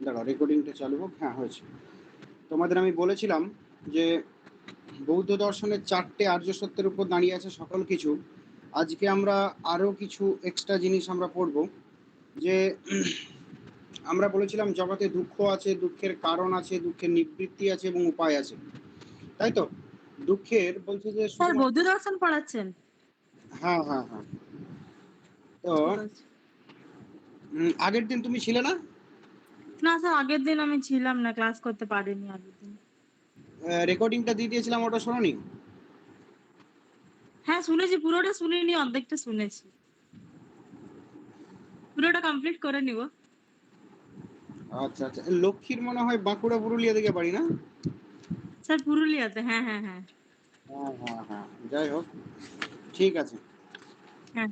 দাঁড়াও, রেকর্ডিংটা চালু হোক। হ্যাঁ, হয়েছে। তোমাদের আমি বলেছিলাম যে বৌদ্ধ দর্শনের 4টে আর্য সত্যের উপর দাঁড়িয়ে আছে সকল কিছু। আজকে আমরা আরো কিছু এক্সট্রা জিনিস আমরা পড়ব। যে আমরা বলেছিলাম জগতে দুঃখ আছে, দুঃখের কারণ আছে, দুঃখের নিবৃত্তি আছে এবং উপায় আছে, তাই তো? দুঃখের বলছে যে স্যার শুধুমাত্র, বৌদ্ধ দর্শন পড়াচ্ছেন? হ্যাঁ হ্যাঁ হ্যাঁ। তো ঠিক আছে। আগের দিন তুমি ছিলে না? না স্যার, আগের দিন আমি ছিলাম না, ক্লাস করতে পারিনি আগের দিন। রেকর্ডিংটা দিয়ে দিয়েছিলাম, ওটা শোনোনি? হ্যাঁ শুনেছি, পুরোটা শুনিনি, অর্ধেকটা শুনেছি। পুরোটা কমপ্লিট করে নিব। আচ্ছা আচ্ছা, লক্ষ্মীর মনে হয় বাঁকুড়া পুরুলিয়া দিকে বাড়ি না? স্যার পুরুলিয়াতে, হ্যাঁ হ্যাঁ হ্যাঁ। হ্যাঁ হ্যাঁ হ্যাঁ, যাই হোক, ঠিক আছে। হ্যাঁ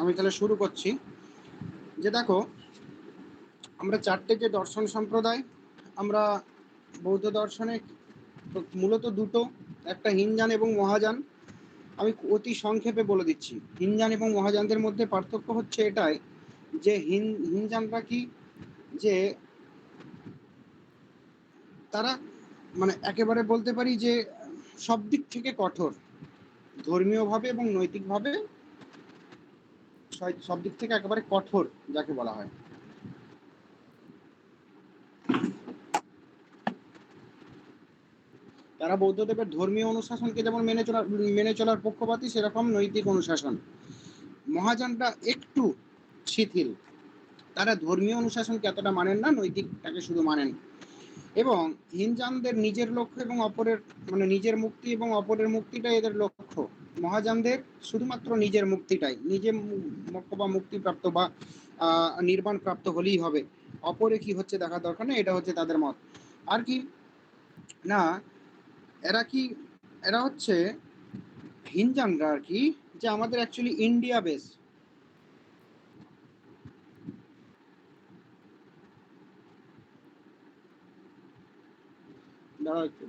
আমি তাহলে শুরু করছি। যে দেখো, আমরা 4টে যে দর্শন সম্প্রদায়, আমরা বৌদ্ধ দর্শনে মূলত দুটো, একটা হীনযান এবং মহাযান। আমি অতি সংক্ষেপে বলে দিচ্ছি। হীনযান এবং মহাযানদের মধ্যে পার্থক্য হচ্ছে এটাই যে হীনযানরা কি, যে তারা মানে একেবারে বলতে পারি যে সব দিক থেকে কঠোর, ধর্মীয়ভাবে এবং নৈতিকভাবে সব দিক থেকে একেবারে কঠোর যাকে বলা হয়। তারা বৌদ্ধদেবের ধর্মীয় অনুশাসনকে যেমন মেনে চলার পক্ষপাতী, সেরকম নৈতিক অনুশাসন। মহাযানরা একটু শিথিল, তারা ধর্মীয় অনুশাসনকে এতটা মানেন না, নৈতিকটাকে শুধু মানেন। এবং হীনযানদের নিজের লক্ষ্য এবং অপরের, মানে নিজের মুক্তি এবং অপরের মুক্তিটাই এদের লক্ষ্য। মহাযানদের শুধুমাত্র নিজের মুক্তিটাই, নিজে মোক্ষ বা মুক্তিপ্রাপ্ত বা নির্বাণ প্রাপ্ত হলেই হবে, অপরে কি হচ্ছে দেখা দরকার নেই, এটা হচ্ছে তাদের মত। আর কি না, এরা কি, এরা হচ্ছে হীনযানরা আর কি, যে আমাদের অ্যাকচুয়ালি ইন্ডিয়া বেস। দাঁড়াও একটু।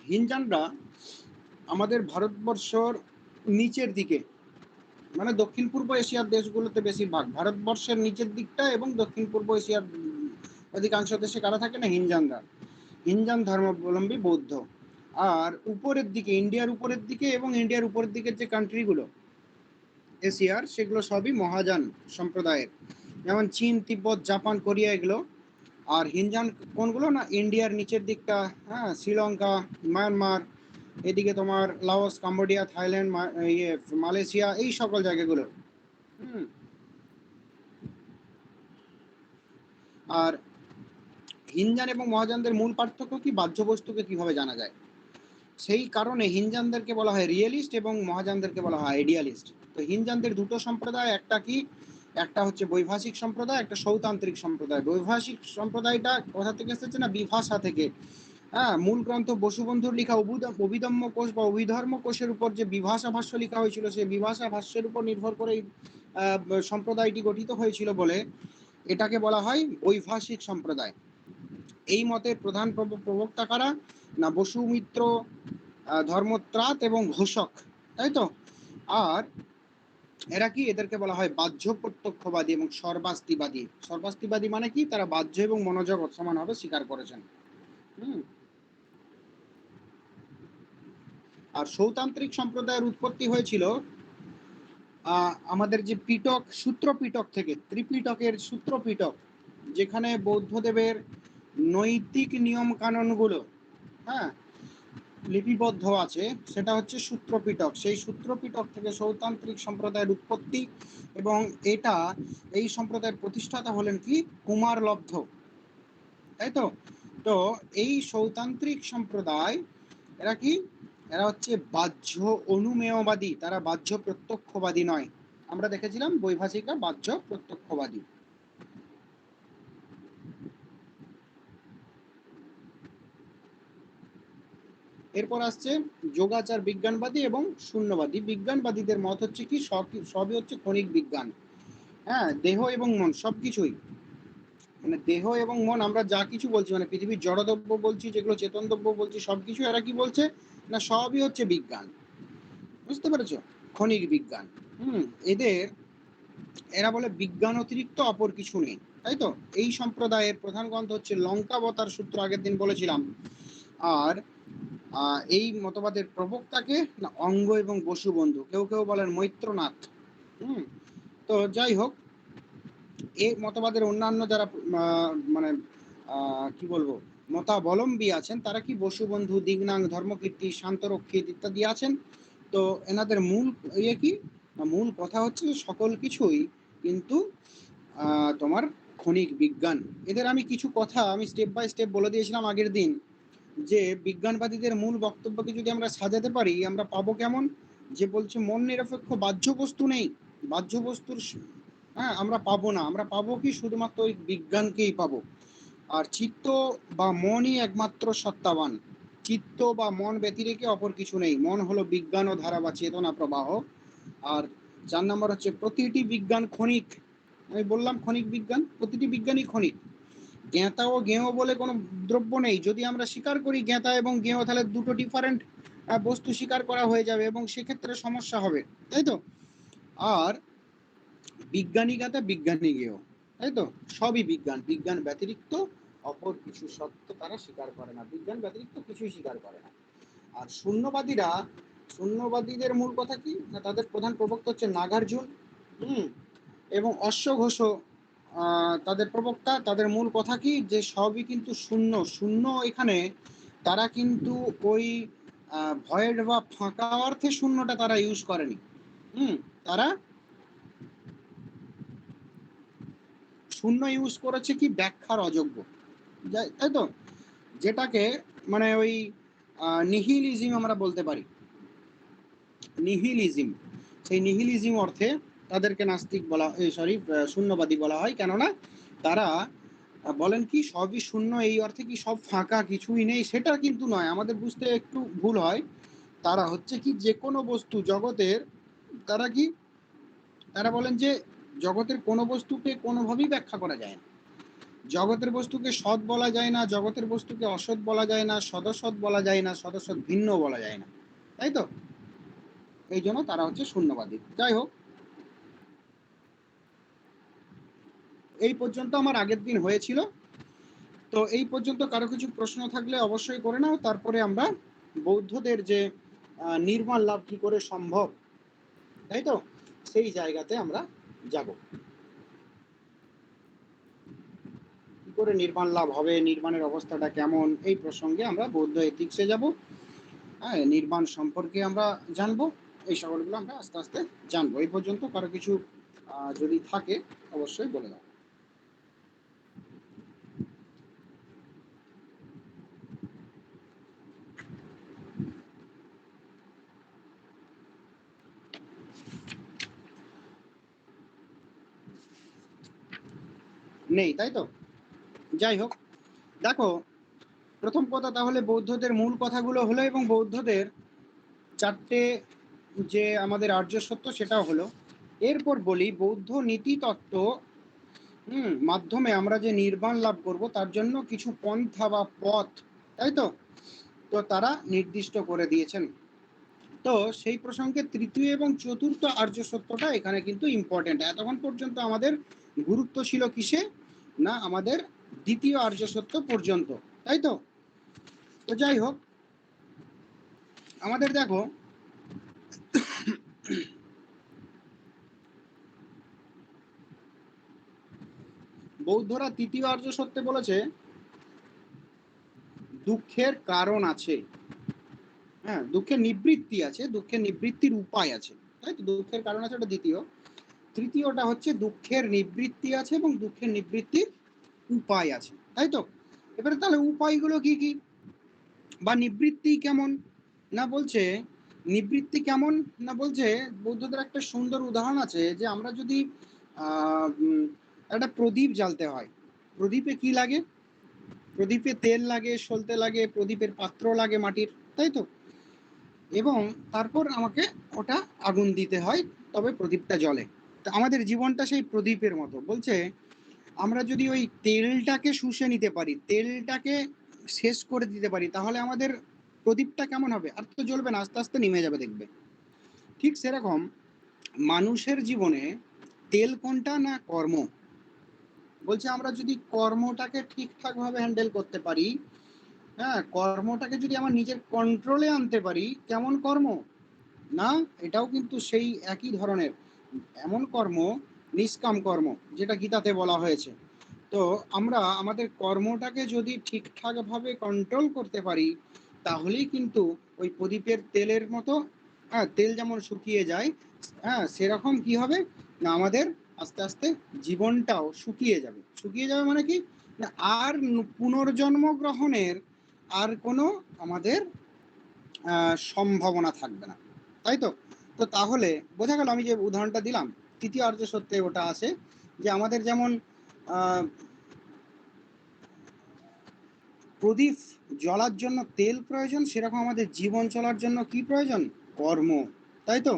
হীনযানরা আমাদের ভারতবর্ষর নিচের দিকে, মানে দক্ষিণ পূর্ব এশিয়ার দেশগুলোতে বেশিরভাগ, ভারতবর্ষের নিচের দিকটা এবং দক্ষিণ পূর্ব এশিয়ার অধিকাংশ দেশে কারা থাকে না, হীনযানরা। হীনযান ধর্মাবলম্বী বৌদ্ধ। আর উপরের দিকে, ইন্ডিয়ার উপরের দিকে এবং ইন্ডিয়ার উপরের দিকের যে কান্ট্রিগুলো এশিয়ার, সেগুলো সবই মহাযান সম্প্রদায়ের, যেমন চীন, তিব্বত, জাপান, কোরিয়া এগুলো। আর হীনযান কোনগুলো না, ইন্ডিয়ার নিচের দিকটা, হ্যাঁ, শ্রীলঙ্কা, মায়ানমার, এদিকে তোমার লাওস, কম্বোডিয়া, থাইল্যান্ড, মালয়েশিয়া, এই সকল জায়গাগুলো। হুম। আর হীনযান এবং মহাযানদের মূল পার্থক্য কি, বাহ্য বস্তুকে কিভাবে জানা যায়, সেই কারণে হীনযানদেরকে বলা হয় রিয়েলিস্ট এবং মহাযানদেরকে বলা হয় আইডিয়ালিস্ট। তো হীনযানদের দুটো সম্প্রদায়, একটা কি, একটা হচ্ছে বৈভাষিক সম্প্রদায়, একটা সৌতান্ত্রিক সম্প্রদায়। বৈভাষিক সম্প্রদায়টা কোথা থেকে এসেছে না, বিভাষা থেকে। হ্যাঁ, মূল গ্রন্থ বসুবন্ধুর লেখা অভিধম্ম কোষ বা অভিধর্ম কোষের উপর যে বিভাষা ভাষ্য লেখা হয়েছিল, সেই বিভাষা ভাষ্যের উপর নির্ভর করে এই সম্প্রদায়টি গঠিত হয়েছিল বলে এটাকে বলা হয় বৈভাষিক সম্প্রদায়। এই মতের প্রধান প্রবক্তা কারা না, বসুমিত্র, ধর্মত্রাত এবং ঘোষক, তাই তো? আর এরা কি, এদেরকে বলা হয় বাহ্য প্রত্যক্ষবাদী এবং সর্বাস্তিবাদী। সর্বাস্তিবাদী মানে কি, তারা বাহ্য এবং মনোজগৎ সমানভাবে স্বীকার করেছেন। হুম। আর সৌতান্ত্রিক সম্প্রদায়ের উৎপত্তি হয়েছিল আমাদের যে পিটক, সূত্র পিটক থেকে, ত্রিপিটকের সূত্র পিটক, যেখানে বৌদ্ধদেবের নৈতিক নিয়ম কানুনগুলো, হ্যাঁ, লিপিবদ্ধ আছে, সেটা হচ্ছে সূত্রপিটক। সেই সূত্রপিটক থেকে সৌতান্ত্রিক সম্প্রদায়ের উৎপত্তি। এবং এটা, এই সম্প্রদায়ের প্রতিষ্ঠাতা হলেন কি, কুমারলব্ধ, তাই তো? তো এই সৌতান্ত্রিক সম্প্রদায়, এরা কি, এরা হচ্ছে বাহ্য অনুমেয়বাদী, তারা বাহ্য প্রত্যক্ষবাদী নয়। আমরা দেখেছিলাম বৈভাষিকরা বাহ্য প্রত্যক্ষবাদী। এরপর আসছে যোগাচার বিজ্ঞানবাদী এবং শূন্যবাদী। বিজ্ঞানবাদীদের মত হচ্ছে কি, সবই হচ্ছে ক্ষণিক বিজ্ঞান, হ্যাঁ, দেহ এবং মন সবকিছুই মানে দেহ এবং মন আমরা যা কিছু বলছি, মানে পৃথিবীর জড়দ্রব্য বলছি, যেগুলো চেতন দ্রব্য বলছি, সবকিছু এরা কি বলছে না সবই হচ্ছে বিজ্ঞান। বুঝতে পেরেছো? খনিক বিজ্ঞান। এদের এরা বলে বিজ্ঞান অতিরিক্ত অপর কিছু নেই, তাই তো? এই সম্প্রদায়ের প্রধান গ্রন্থ হচ্ছে লঙ্কাবতার সূত্র, আগের দিন বলেছিলাম। আর এই মতবাদের প্রবক্তাকে না অঙ্গ এবং বসুবন্ধু, কেউ কেউ বলেন মৈত্রনাথ। তো যাই হোক, এই মতবাদের অন্যান্য যারা মানে কি বলবো মতাবলম্বী আছেন, তারা কি বসুবন্ধু, দিগ্নাং, ধর্মকীর্তি, শান্তরক্ষিত ইত্যাদি আছেন। তো এনাদের মূল কি মূল কথা হচ্ছে সকল কিছুই কিন্তু তোমার খনিক বিজ্ঞান। এদের আমি কিছু কথা আমি স্টেপ বাই স্টেপ বলে দিয়েছিলাম আগের দিন, যে বিজ্ঞানবাদীদের মূল বক্তব্যকে যদি আমরা সাজাতে পারি, আমরা পাবো কেমন, যে বলছে মন নিরপেক্ষ বাহ্য বস্তু নেই, বাহ্য বস্তুর আমরা পাবো না, আমরা পাবো কি শুধুমাত্র ওই বিজ্ঞানকেই পাবো। আর চিত্ত বা মনই একমাত্র সত্তাবান, চিত্ত বা মন ব্যতিরেকে অপর কিছু নেই, মন হলো বিজ্ঞান ও ধারা বা চেতনা প্রবাহ। আর 4 নম্বর হচ্ছে প্রতিটি বিজ্ঞান ক্ষণিক। আমি বললাম ক্ষণিক বিজ্ঞান, প্রতিটি বিজ্ঞানই ক্ষণিক। জ্ঞাতা ও জ্ঞেয় বলে কোনো দ্রব্য নেই। যদি আমরা স্বীকার করি জ্ঞাতা এবং জ্ঞেয়, তাহলে দুটো ডিফারেন্ট বস্তু স্বীকার করা হয়ে যাবে এবং সেক্ষেত্রে সমস্যা হবে, তাই তো? আর বিজ্ঞানী জ্ঞাতা, বিজ্ঞানী জ্ঞেয়, তাই তো? সবই বিজ্ঞান, বিজ্ঞান ব্যতিরিক্ত অপর কিছু সত্য তারা স্বীকার করে না, বিজ্ঞান ব্যতিরিক্ত কিছুই স্বীকার করে না। আর শূন্যবাদীরা, শূন্যবাদীদের মূল কথা কি না, তাদের প্রধান প্রবক্তা হচ্ছে নাগার্জুন এবং অশ্বঘোষ, তাদের প্রবক্তা। তাদের মূল কথা কি, যে সবই কিন্তু শূন্য। শূন্য এখানে তারা কিন্তু ওই ভয়েড বা ফাঁকা অর্থে শূন্যটা তারা ইউজ করেনি। তারা শূন্য ইউজ করেছে কি ব্যাখ্যার অযোগ্য, তাই তো? যেটাকে মানে ওই নিহিলিজম আমরা বলতে পারি, নিহিলিজম। সেই নিহিলিজম অর্থে তাদেরকে নাস্তিক বলা, সরি শূন্যবাদী বলা হয়। কেননা তারা বলেন কি সবই শূন্য, এই অর্থে কি সব ফাঁকা, কিছুই নেই, সেটা কিন্তু নয়, আমাদের বুঝতে একটু ভুল হয়। তারা হচ্ছে কি যে কোনো বস্তু জগতের, তারা কি তারা বলেন যে জগতের কোনো বস্তুকে কোনোভাবেই ব্যাখ্যা করা যায় না। জগতের বস্তুকে সৎ বলা যায় না, জগতের বস্তুকে অসৎ বলা যায় না, সদসৎ বলা যায় না, সদসৎ ভিন্ন বলা যায় না, তাই তো? এই জন্য তারা হচ্ছে শূন্যবাদী। যাই হোক, এই পর্যন্ত আমার আগের দিন হয়েছিল। তো এই পর্যন্ত কারো কিছু প্রশ্ন থাকলে অবশ্যই করে নাও, তারপরে আমরা বৌদ্ধদের যে নির্মাণ লাভ কি করে সম্ভব, তাই তো, সেই জায়গাতে আমরা যাব। কি করে নির্মাণ লাভ হবে, নির্মাণের অবস্থাটা কেমন, এই প্রসঙ্গে আমরা বৌদ্ধ এথিক্সে যাব। হ্যাঁ, নির্মাণ সম্পর্কে আমরা জানবো, এই সকলগুলো আমরা আস্তে আস্তে জানবো। এই পর্যন্ত কারো কিছু যদি থাকে অবশ্যই বলে দাও। নেই, তাই তো? যাই হোক, দেখো, প্রথম কথা তাহলে বৌদ্ধদের মূল কথাগুলো হলো, এবং বৌদ্ধদের 4টে যে আমাদের আর্য সত্য সেটাও হলো। এরপর বলি বৌদ্ধ নীতি তত্ত্ব মাধ্যমে আমরা যে নির্বাণ লাভ করব, তার জন্য কিছু পন্থা বা পথ, তাই তো, তো তারা নির্দিষ্ট করে দিয়েছেন। তো সেই প্রসঙ্গে তৃতীয় এবং চতুর্থ আর্য সত্যটা এখানে কিন্তু ইম্পর্টেন্ট। এতক্ষণ পর্যন্ত আমাদের গুরুত্ব ছিল কিসে না, আমাদের দ্বিতীয় আর্য সত্য পর্যন্ত, তাই তো? তো যাই হোক, আমাদের দেখো বৌদ্ধরা তৃতীয় আর্য সত্যে বলেছে দুঃখের কারণ আছে, হ্যাঁ, দুঃখের নিবৃত্তি আছে, দুঃখের নিবৃত্তির উপায় আছে, তাই তো? দুঃখের কারণ আছে, ওটা দ্বিতীয়। তৃতীয়টা হচ্ছে দুঃখের নিবৃত্তি আছে এবং দুঃখের নিবৃত্তির উপায় আছে, তাই তো? এবারে তাহলে উপায়গুলো কি কি বা নিবৃত্তি কেমন না বলছে, নিবৃত্তি কেমন না বলছে, বৌদ্ধদের একটা সুন্দর উদাহরণ আছে, যে আমরা যদি একটা প্রদীপ জ্বালতে হয়, প্রদীপে কি লাগে, প্রদীপে তেল লাগে, সলতে লাগে, প্রদীপের পাত্র লাগে মাটির, তাই তো? এবং তারপর আমাকে ওটা আগুন দিতে হয়, তবে প্রদীপটা জ্বলে। তো আমাদের জীবনটা সেই প্রদীপের মতো। বলছে আমরা যদি ওই তেলটাকে শুষে নিতে পারি, তেলটাকে শেষ করে দিতে পারি, তাহলে আমাদের প্রদীপটা কেমন হবে? আর তো জ্বলবে না, আস্তে আস্তে নিভে যাবে দেখবে। ঠিক সেরকম মানুষের জীবনে তেল কোনটা? না কর্ম। বলছে আমরা যদি কর্মটাকে ঠিকঠাক ভাবে হ্যান্ডেল করতে পারি, হ্যাঁ, কর্মটাকে যদি আমার নিজের কন্ট্রোলে আনতে পারি, কেমন কর্ম? না, এটাও কিন্তু সেই একই ধরনের এমন কর্ম, নিষ্কাম কর্ম, যেটা গীতাতে বলা হয়েছে। তো আমরা আমাদের কর্মটাকে যদি ঠিকঠাক ভাবে কন্ট্রোল করতে পারি, তাহলেই কিন্তু ওই প্রদীপের তেলের মতো, হ্যাঁ, তেল যেমন শুকিয়ে যায়, হ্যাঁ, সেরকম কি হবে না, আমাদের আস্তে আস্তে জীবনটাও শুকিয়ে যাবে। শুকিয়ে যাবে মানে কি না, আর পুনর্জন্ম গ্রহণের আর কোনো আমাদের সম্ভাবনা থাকবে না, তাই তো? তো তাহলে বোঝা গেল, আমি যে উদাহরণটা দিলাম তৃতীয় আর্য সত্যে ওটা আছে, যে আমাদের যেমন প্রদীপ জ্বলার জন্য তেল প্রয়োজন, সেরকম আমাদের জীবন চলার জন্য কি প্রয়োজন? কর্ম, তাই তো?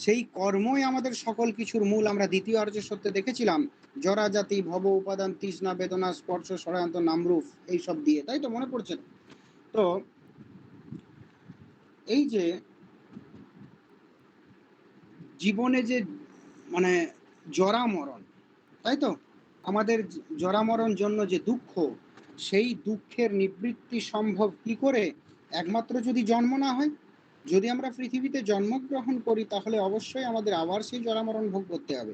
সেই কর্মই আমাদের সকল কিছুর মূল। আমরা দ্বিতীয় আর্য সত্যে দেখেছিলাম, জরা জাতি ভব উপাদান তৃষ্ণা বেদনা স্পর্শ ষড়যন্ত্র নামরূপ, এইসব দিয়ে, তাই তো? মনে পড়ছে? তো এই যে জীবনে যে মানে জরা মরণ, তাই তো? আমাদের জরা মরণ জন্য যে দুঃখ, সেই দুঃখের নিবৃত্তি সম্ভব কি করে? একমাত্র যদি জন্ম না হয়। যদি আমরা পৃথিবীতে জন্মগ্রহণ করি, তাহলে অবশ্যই আমাদের আবার সেই জরা মরণ ভোগ করতে হবে,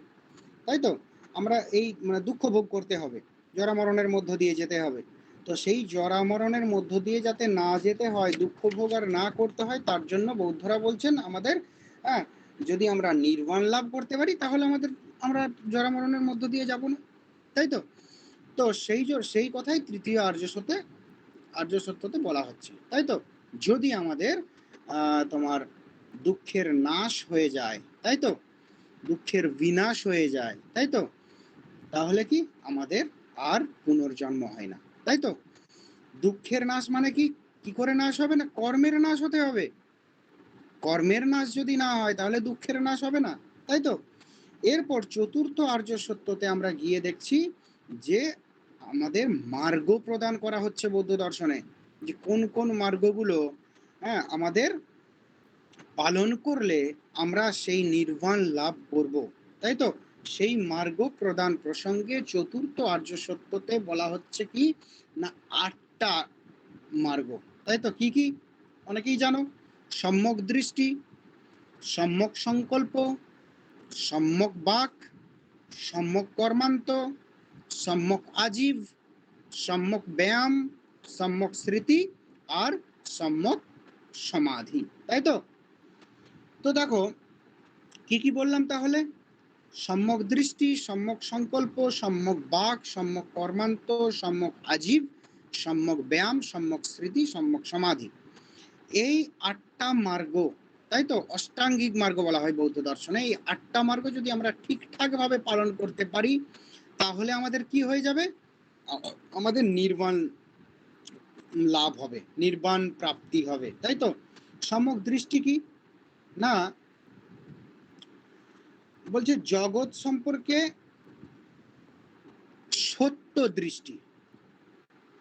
তাই তো? আমরা এই দুঃখ ভোগ করতে হবে, জরা মরণের মধ্য দিয়ে যেতে হবে। তো সেই জরা মরণের মধ্য দিয়ে যাতে না যেতে হয়, দুঃখ ভোগ আর না করতে হয়, তার জন্য বৌদ্ধরা বলছেন আমাদের, হ্যাঁ, যদি আমরা নির্বাণ লাভ করতে পারি, তাহলে আমরা জরা মরণের মধ্য দিয়ে যাব না, তাই তো? তো সেই কথাই তৃতীয় আর্য সত্যতে বলা হচ্ছে, তাই তো? যদি আমাদের তোমার দুঃখের নাশ হয়ে যায়, তাই তো, দুঃখের বিনাশ হয়ে যায়, তাই তো, তাহলে কি আমাদের আর পুনর্জন্ম হয় না, তাই তো? দুঃখের নাশ মানে কি? কি করে নাশ হবে? না কর্মের নাশ হতে হবে। কর্মের নাশ যদি না হয়, তাহলে দুঃখের নাশ হবে না, তাই তো? এরপর চতুর্থ আর্য সত্যতে আমরা গিয়ে দেখছি যে আমাদের মার্গ প্রদান করা হচ্ছে বৌদ্ধ দর্শনে, যে কোন কোন মার্গগুলো, হ্যাঁ, আমাদের পালন করলে আমরা সেই নির্বাণ লাভ করব, তাই তো? সেই মার্গ প্রদান প্রসঙ্গে চতুর্থ আর্য সত্যতে বলা হচ্ছে কি না, 8টা মার্গ, তাই তো? কি কি? অনেকেই জানো। সম্যক দৃষ্টি, সম্যক সংকল্প, সম্যক বাক, সম্যক কর্মান্ত, সম্যক আজীব, সম্যক ব্যায়াম, সম্যক স্মৃতি, আর সম্যক সমাধি, তাই তো? তো দেখো কি কি বললাম তাহলে? সম্যক দৃষ্টি, সম্যক সংকল্প, সম্যক বাক, সম্যক কর্মান্ত, সম্যক আজীব, সম্যক ব্যায়াম, সম্যক স্মৃতি, সম্যক সমাধি। এই 8টা মার্গ, তাই তো? অষ্টাঙ্গিক মার্গ বলা হয় বৌদ্ধ দর্শনে। এই 8টা মার্গ যদি আমরা ঠিকঠাক ভাবে পালন করতে পারি, তাহলে আমাদের কি হয়ে যাবে? আমাদের নির্বাণ লাভ হবে, নির্বাণ প্রাপ্তি হবে, তাই তো? সম্যক দৃষ্টি কি না, বলছে জগৎ সম্পর্কে সত্য দৃষ্টি,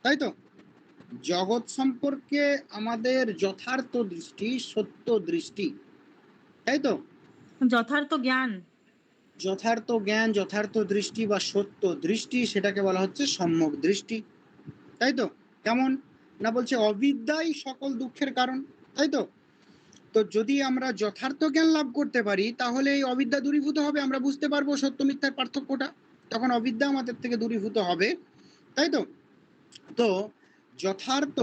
তাই তো? জগৎ সম্পর্কে আমাদের যথার্থ দৃষ্টি, সত্য দৃষ্টি, তাই তো? যথার্থ জ্ঞান। যথার্থ জ্ঞান, যথার্থ দৃষ্টি বা সত্য দৃষ্টি, সেটাকে বলা হচ্ছে সম্যক দৃষ্টি, তাই তো? কেমন না, বলছে অবিদ্যাই সকল দুঃখের কারণ, তাই তো? তো যদি আমরা যথার্থ জ্ঞান লাভ করতে পারি, তাহলে এই অবিদ্যা দূরীভূত হবে, আমরা বুঝতে পারবো সত্য মিথ্যার পার্থক্যটা, তখন অবিদ্যা আমাদের থেকে দূরীভূত হবে, তাই তো? তো যথার্থ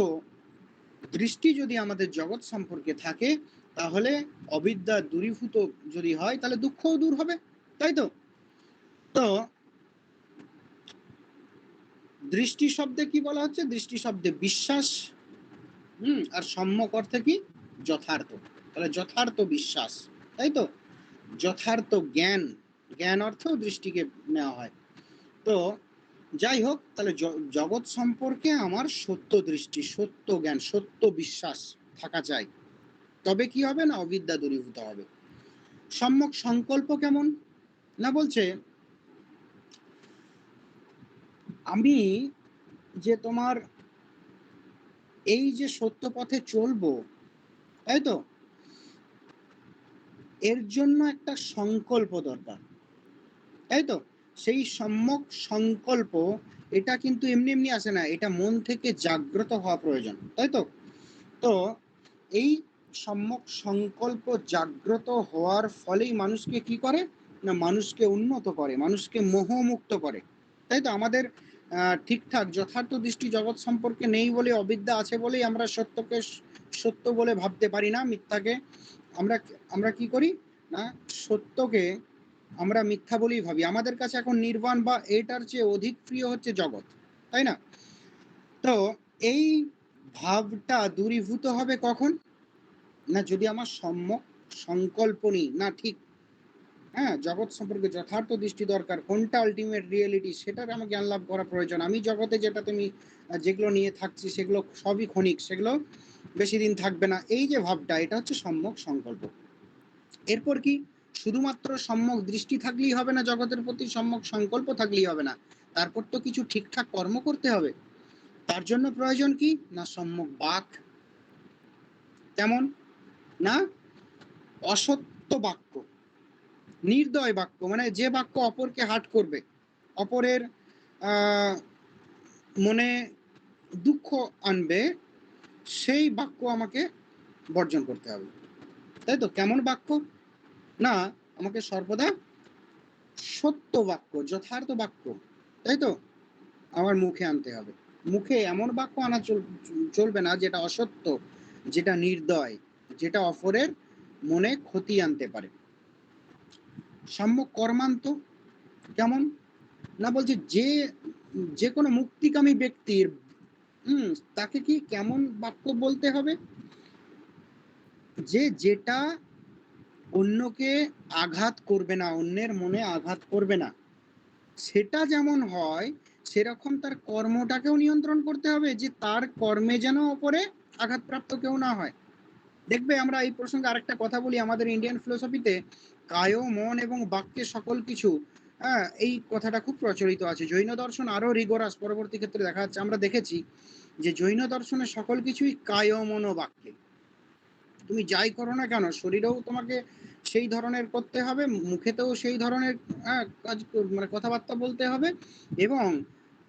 দৃষ্টি যদি আমাদের জগৎ সম্পর্কে থাকে, তাহলে অবিদ্যা দূরীভূত যদি হয়, তাহলে দুঃখও দূর হবে, তাই তো? তো দৃষ্টি শব্দে কি বলা হচ্ছে? দৃষ্টি শব্দে বিশ্বাস, আর সম্যক অর্থে কি? যথার্থ। তাহলে যথার্থ বিশ্বাস, তাই তো? যথার্থ জ্ঞান, জ্ঞান অর্থেও দৃষ্টিকে নেওয়া হয়। তো যাই হোক, তাহলে জগৎ সম্পর্কে আমার সত্য দৃষ্টি, সত্য জ্ঞান, সত্য বিশ্বাস থাকা চাই, তবে কি হবে না, অবিদ্যা দূরীভূত হবে। সম্যক সংকল্প কেমন না, বলছে আমি যে তোমার এই যে সত্য পথে চলবো, তাই তো, এর জন্য একটা সংকল্প দরকার, তাই তো। সেই সম্যক সংকল্প, এটা কিন্তু এমনি এমনি আসে না, এটা মন থেকে জাগ্রত হওয়া প্রয়োজন, তাই তো। তো এই সম্যক সংকল্প জাগ্রত হওয়ার ফলেই মানুষকে কি করে না, মানুষকে উন্নত করে, মানুষকে মোহমুক্ত করে, তাই তো। আমাদের ঠিকঠাক যথার্থ দৃষ্টি জগৎ সম্পর্কে নেই বলে, অবিদ্যা আছে বলেই আমরা সত্যকে সত্য বলে ভাবতে পারি না, মিথ্যাকে আমরা আমরা কি করি না, সত্যকে আমরা মিথ্যা বলেই ভাবি। আমাদের কাছে এখন নির্বাণ বা এটার চেয়ে অধিক প্রিয় হচ্ছে জগৎ, তাই না। তো এই ভাবটা দূরীভূত হবে কখন না, যদি আমার সম্যক সংকল্প নিই না, ঠিক, হ্যাঁ, জগৎ সম্পর্কে যথার্থ দৃষ্টি দরকার, কোনটা আলটিমেট রিয়েলিটি সেটার আমার জ্ঞান লাভ করা প্রয়োজন। আমি জগতে যেটা তুমি যেগুলো নিয়ে থাকছি সেগুলো সবই ক্ষণিক, সেগুলো বেশি দিন থাকবে না, এই যে ভাবটা, এটা হচ্ছে সম্যক সংকল্প। এরপর কি, শুধুমাত্র সম্যক দৃষ্টি থাকলেই হবে না, জগতের প্রতি সম্যক সংকল্প থাকলেই হবে না, তারপর তো কিছু ঠিকঠাক কর্ম করতে হবে। তার জন্য প্রয়োজন কি না, সম্যক বাক। কেমন না, অসত্য বাক্য, নির্দয় বাক্য, মানে যে বাক্য অপরকে হার্ট করবে, অপরের মনে দুঃখ আনবে, সেই বাক্য আমাকে বর্জন করতে হবে, তাই তো। কেমন বাক্য না, আমাকে সর্বদা সত্য বাক্য, যথার্থ বাক্য, তাই তো, আমার মুখে আনতে হবে। মুখে এমন বাক্য আনা চলবে না যেটা অসত্য, যেটা নির্দয়, যেটা অপরের মনে ক্ষতি আনতে পারে। সম্যক কর্মান্ত, কেমন না, বলছে যে যে কোনো মুক্তিকামী ব্যক্তির তাকে কি কেমন বাক্য বলতে হবে, যে যেটা অন্যকে আঘাত করবে না, অন্যের মনে আঘাত করবে না, সেটা যেমন হয় সেরকম তার কর্মটাকেও নিয়ন্ত্রণ করতে হবে, যে তার কর্মে যেন অপরে আঘাতপ্রাপ্ত কেউ না হয়। দেখবে, আমরা এই প্রসঙ্গে আরেকটা কথা বলি, আমাদের ইন্ডিয়ান ফিলোসফিতে কায়, মন এবং বাক্যে সকল কিছু, হ্যাঁ, এই কথাটা খুব প্রচলিত আছে। জৈন দর্শন আরো রিগোরাস পরবর্তী ক্ষেত্রে দেখা যাচ্ছে, আমরা দেখেছি যে জৈন দর্শনে সকল কিছুই কায়, মন ও বাক্যে। তুমি যাই করো না কেন, শরীরেও তোমাকে সেই ধরনের করতে হবে, মুখেতেও সেই ধরনের কাজ, মানে কথাবার্তা বলতে হবে, এবং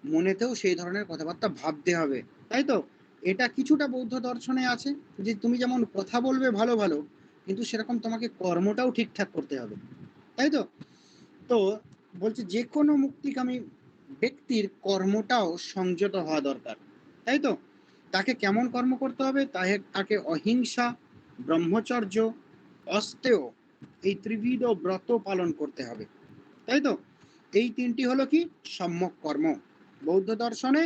মনেতেও সেই ধরনের কথাবার্তা ভাবতে হবে, তাই তো। এটা কিছুটা বৌদ্ধ দর্শনে আছে, যে তুমি যেমন কথা বলবে ভালো ভালো, কিন্তু সেরকম তোমাকে কর্মটাও ঠিকঠাক করতে হবে, তাই তো। তো বলছে যে কোনো মুক্তিকামী ব্যক্তির কর্মটাও সংযত হওয়া দরকার, তাই তো। তাকে কেমন কর্ম করতে হবে, তাকে অহিংসা, ব্রহ্মচর্য, অস্তেয়, এই ত্রিবিধ ব্রত পালন করতে হবে, তাই তো। এই তিনটি হলো কি সম্যক কর্ম বৌদ্ধ দর্শনে।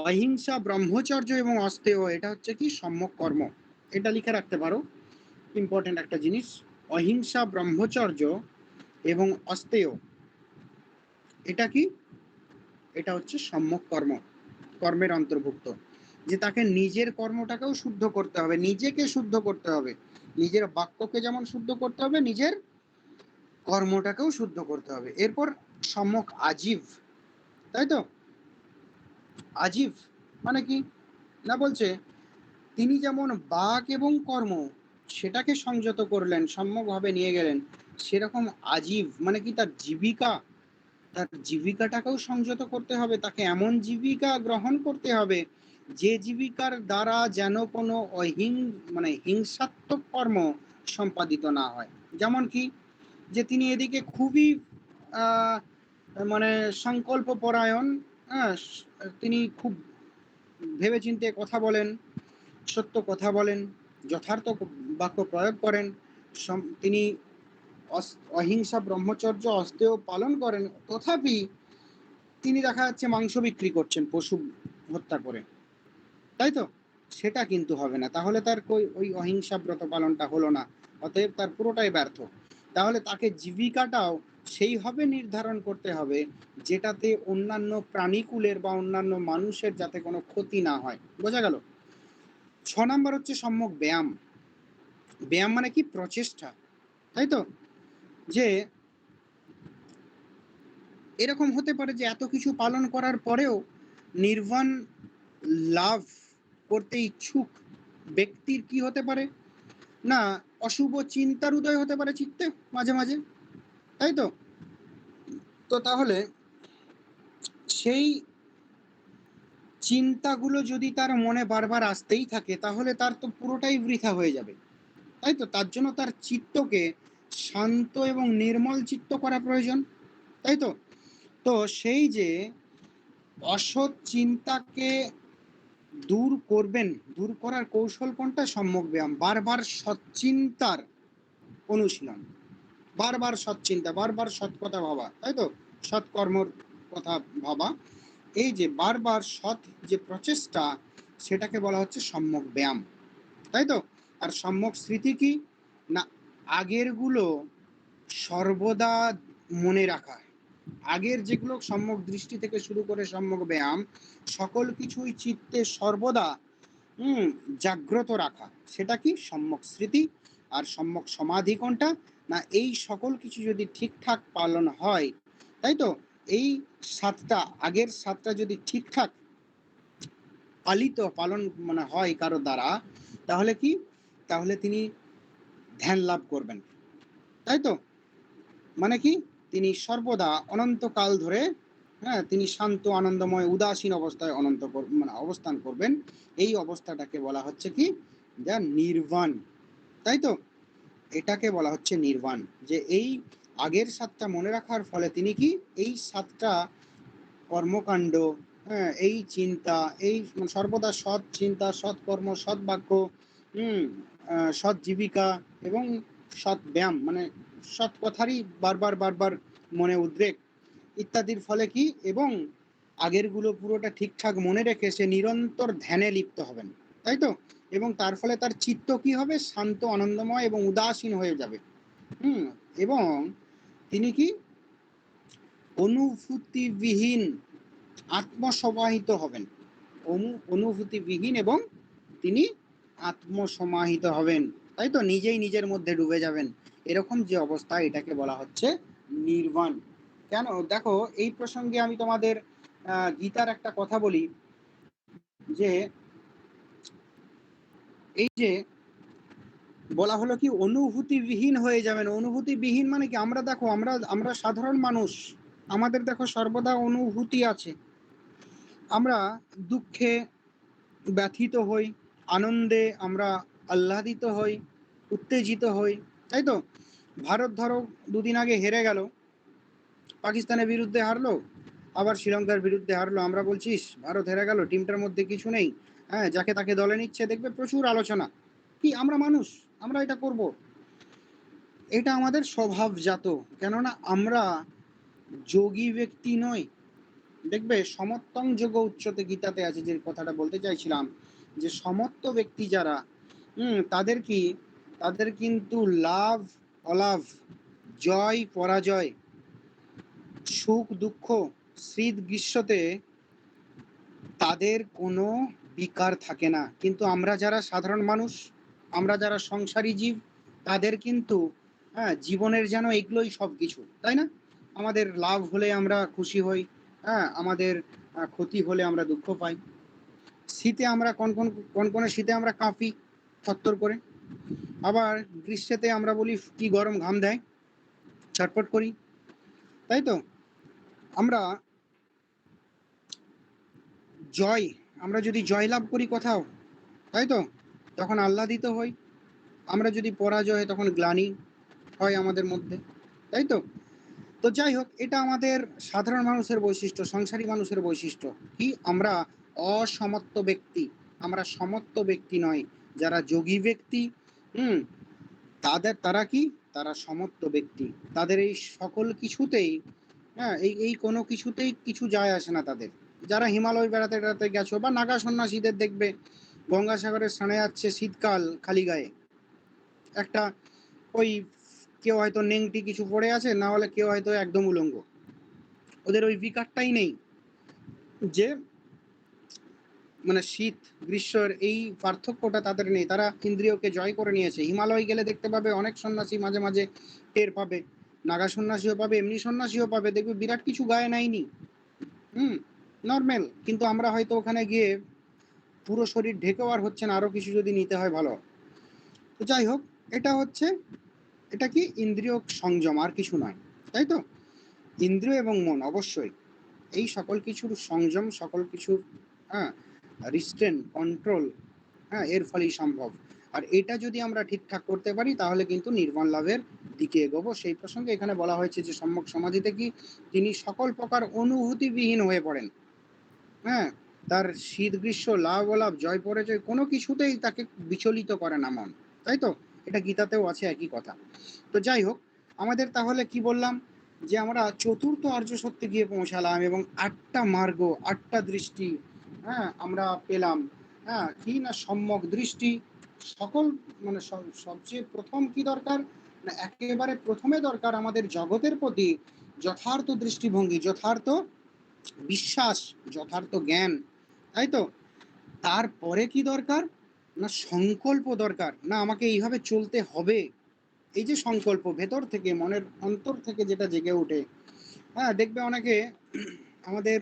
অহিংসা, ব্রহ্মচর্য এবং অস্তেয়, এটা হচ্ছে কি সম্যক কর্ম। এটা লিখে রাখতে পারো, ইম্পর্টেন্ট একটা জিনিস। অহিংসা, ব্রহ্মচর্য এবং অস্তেয়, এটা কি, এটা হচ্ছে সম্যক কর্ম, কর্মের অন্তর্ভুক্ত। যে তাকে নিজের কর্মটাকেও শুদ্ধ করতে হবে, নিজেকে শুদ্ধ করতে হবে, নিজের বাক্যকে যেমন শুদ্ধ করতে হবে, নিজের কর্মটাকেও শুদ্ধ করতে হবে। এরপর সম্যক আজীব, তাই তো। আজীব মানে কি না, বলছে তিনি যেমন বাক এবং কর্ম সেটাকে সংযত করলেন, সম্যকভাবে নিয়ে গেলেন, সেরকম আজীব মানে কি, তার জীবিকা, তার জীবিকাটাকেও সংযত করতে হবে, তাকে এমন জীবিকা গ্রহণ করতে হবে যে জীবিকার দ্বারা যেন কোনো মানে হিংসাত্মক কর্ম সম্পাদিত না হয়। যেমন কি, যে তিনি এদিকে খুবই আহ, মানে সংকল্প পরায়ণ, হ্যাঁ, তিনি খুব ভেবেচিন্তে কথা বলেন, সত্য কথা বলেন, যথার্থ বাক্য প্রয়োগ করেন, তিনি অহিংসা, ব্রহ্মচর্য, অস্তেয় পালন করেন, তথাপি তিনি দেখা যাচ্ছে মাংস বিক্রি করছেন পশু হত্যা করে, তাই তো। সেটা কিন্তু হবে না, তাহলে তার ওই অহিংসা ব্রত পালনটা হলো না, অতএব তার পুরোটাই ব্যর্থ। তাহলে তাকে জীবিকাটাও সেইভাবে নির্ধারণ করতে হবে যেটাতে অন্যান্য প্রাণীকুলের বা অন্যান্য মানুষের যাতে কোনো ক্ষতি না হয়। বোঝা গেল। 6 নম্বর হচ্ছে সম্যক ব্যায়াম। ব্যায়াম মানে কি, প্রচেষ্টা, তাই তো। যে এরকম হতে পারে যে এত কিছু পালন করার পরেও নির্বাণ লাভ করতে ইচ্ছুক ব্যক্তির কি হতে পারে না, অশুভ চিন্তার উদয় হতে পারে চিত্তে মাঝে মাঝে, তাই তো। তো তাহলে সেই চিন্তাগুলো যদি তার মনে বারবার আসতেই থাকে তাহলে তার তো পুরোটাই বৃথা হয়ে যাবে, তাই তো। তার জন্য তার চিত্তকে শান্ত এবং নির্মল চিত্ত করা প্রয়োজন, তাই তো। তো সেই যে অসৎ চিন্তাকে দূর করবেন, দূর করার কৌশল কোনটা? সম্যক ব্যায়াম, বারবার সৎচিন্তার অনুশীলন, বারবার সৎচিন্তা, বারবার সৎ কথা ভাবা, তাই তো, সৎকর্মর কথা ভাবা। এই যে বারবার সৎ যে প্রচেষ্টা, সেটাকে বলা হচ্ছে সম্যক ব্যায়াম, তাই তো। আর সম্যক স্মৃতি কি না, আগেরগুলো সর্বদা মনে রাখা, আগের যেগুলো সম্যক দৃষ্টি থেকে শুরু করে সম্যক ব্যায়াম, সকল কিছুই চিত্তে সর্বদা জাগ্রত রাখা, সেটা কি সম্যক স্মৃতি। আর সম্যক সমাধি কোনটা না, এই সকল কিছু যদি ঠিকঠাক পালন হয়, তাই তো, এই সাতটা, আগের সাতটা যদি ঠিকঠাক পালন মানে হয় কারো দ্বারা, তাহলে কি, তাহলে তিনি ধ্যান লাভ করবেন, তাই তো। মানে কি, তিনি সর্বদা অনন্তকাল ধরে, হ্যাঁ, তিনি শান্ত আনন্দময় উদাসীন অবস্থায় মানে অবস্থান করবেন। এই অবস্থাটাকে বলা হচ্ছে কি, যা নির্বাণ, তাই তো। এটাকে বলা হচ্ছে নির্বাণ, যে এই আগের সাতটা মনে রাখার ফলে তিনি কি, এই সাতটা কর্মকাণ্ড, হ্যাঁ, এই চিন্তা, এই সর্বদা সৎ চিন্তা, সৎ কর্ম, সৎ বাক্য, সৎ জীবিকা এবং সৎ ব্যায়াম, মানে সৎ কথারই বারবার বারবার মনে উদ্রেক ইত্যাদির ফলে কি, এবং আগেরগুলো পুরোটা ঠিকঠাক মনে রেখে সে নিরন্তর ধ্যানে লিপ্ত হবেন, তাই তো। এবং তার ফলে তার চিত্ত কি হবে, শান্ত আনন্দময় এবং উদাসীন হয়ে যাবে। এবং তিনি কি অনুভূতিবিহীন আত্মসমাহিত হবেন, অনুভূতিবিহীন, এবং তিনি আত্মসমাহিত হবেন, তাই তো, নিজেই নিজের মধ্যে ডুবে যাবেন। এরকম যে অবস্থা, এটাকে বলা হচ্ছে নির্বাণ। কেন দেখো, এই প্রসঙ্গে আমি তোমাদের গীতার একটা কথা বলি, যে এই যে বলা হলো কি অনুভূতিবিহীন হয়ে যাবেন। অনুভূতিবিহীন মানে কি, আমরা দেখো, আমরা সাধারণ মানুষ, আমাদের দেখো সর্বদা অনুভূতি আছে। আমরা দুঃখে ব্যথিত হই, আনন্দে আমরা আহ্লাদিত হই, উত্তেজিত হই, তাই তো। ভারত ধরো দুদিন আগে হেরে গেল, পাকিস্তানের বিরুদ্ধে হারলো, আবার শ্রীলঙ্কার বিরুদ্ধে হারলো, আমরা বলছিস ভারত হেরে গেল, টিমটার মধ্যে কিছু নেই, হ্যাঁ, যাকে তাকে দলে নিচ্ছে, দেখবে প্রচুর আলোচনা। কি, আমরা মানুষ, আমরা এটা করব, এটা আমাদের স্বভাবজাত। কেননা আমরা যোগী ব্যক্তি নই। দেখবে সমত্বং যোগ উচ্চতে, গীতাতে আছে, যে কথাটা বলতে চাইছিলাম, যে সমত্ব ব্যক্তি যারা, তাদের কি, তাদের কিন্তু লাভ অলাভ, জয় পরাজয়, সুখ দুঃখ, শীত গ্রীষ্মতে তাদের কোনো বিকার থাকে না। কিন্তু আমরা যারা সাধারণ মানুষ, আমরা যারা সংসারী জীব, তাদের কিন্তু, হ্যাঁ, জীবনের যেন এগুলোই সব কিছু, তাই না। আমাদের লাভ হলে আমরা খুশি হই, হ্যাঁ, আমাদের ক্ষতি হলে আমরা দুঃখ পাই। শীতে আমরা কনকনে শীতে আমরা কাঁপি থরথর করে, আবার গ্রীষ্মেতে আমরা বলি কি গরম, ঘাম দেয়, ছটফট করি, তাই তো। আমরা জয়, আমরা যদি জয় লাভ করি কোথাও, তাই তো, তখন আহ্লাদিত হই। আমরা যদি পরাজয় হয় তখন গ্লানি হয় আমাদের মধ্যে, তাই তো। তো যাই হোক, এটা আমাদের সাধারণ মানুষের বৈশিষ্ট্য, সংসারী মানুষের বৈশিষ্ট্য। কি, আমরা অসমত্ব ব্যক্তি, আমরা সমত্ব ব্যক্তি নয়। যারা যোগী ব্যক্তি, হুম তারা কি, তারা সমত্ব ব্যক্তি। তাদের এই সকল কিছুতেই, হ্যাঁ, এই কোনো কিছুতেই কিছু যায় আসে না তাদের। যারা হিমালয় বেড়াতে বেড়াতে গেছো, বা নাগা সন্ন্যাসীদের দেখবে গঙ্গাসাগরে স্নানে যাচ্ছে শীতকাল খালি গায়ে, একটা ওই কেউ হয়তো নেংটি কিছু পড়ে আছে, না হলে কেউ হয়তো একদম উলঙ্গ, ওদের ওই বিকারটাই নেই, যে মানে শীত গ্রীষ্মের এই পার্থক্যটা তাদের নেই। তারা ইন্দ্রিয়কে জয় করে নিয়েছে। হিমালয় গেলে দেখতে পাবে অনেক সন্ন্যাসী মাঝে মাঝে টের পাবে নাগা সন্ন্যাসীও পাবে, এমনি সন্ন্যাসীও পাবে, দেখবে বিরাট কিছু গায়ে নাইনি, নর্মাল। কিন্তু আমরা হয়তো ওখানে গিয়ে পুরো শরীর ঢেকেও আর হচ্ছে না, আরো কিছু যদি নিতে হয় ভালো। তো যাই হোক, এটা হচ্ছে, এটা কি ইন্দ্রিয় সংযম, আর কিছু নয়, তাই তো। ইন্দ্রিয় এবং মন অবশ্যই এই সকল কিছুর সংযম, সকল কিছুর রিস্ট্রেন, কন্ট্রোল, এর ফলেই সম্ভব। আর এটা যদি আমরা ঠিকঠাক করতে পারি তাহলে কিন্তু নির্বাণ লাভের দিকে এগোবো। সেই প্রসঙ্গে এখানে বলা হয়েছে যে সম্যক সমাধিতে কি তিনি সকল প্রকার অনুভূতিবিহীন হয়ে পড়েন। হ্যাঁ, তার শীত গ্রীষ্ম, লাভ অলাভ, জয় পরাজয় কোনো কিছুতেই তাকে বিচলিত করে না মন, তাই তো। এটা গীতাতেও আছে একই কথা। তো যাই হোক, আমাদের তাহলে কি বললাম, যে আমরা চতুর্থ আর্য সত্যে গিয়ে পৌঁছালাম এবং 8টা মার্গ, 8টা দৃষ্টি আমরা পেলাম। কি না, সম্যক দৃষ্টি। সকল মানে সবচেয়ে প্রথম কি দরকার না, একেবারে প্রথমে দরকার আমাদের জগতের প্রতি যথার্থ দৃষ্টিভঙ্গি, যথার্থ বিশ্বাস, যথার্থ জ্ঞান, তাই তো। তারপরে কি দরকার না, সংকল্প দরকার, না আমাকে এইভাবে চলতে হবে। এই যে সংকল্প ভেতর থেকে, মনের অন্তর থেকে যেটা জেগে ওঠে। দেখবে অনেকে, আমাদের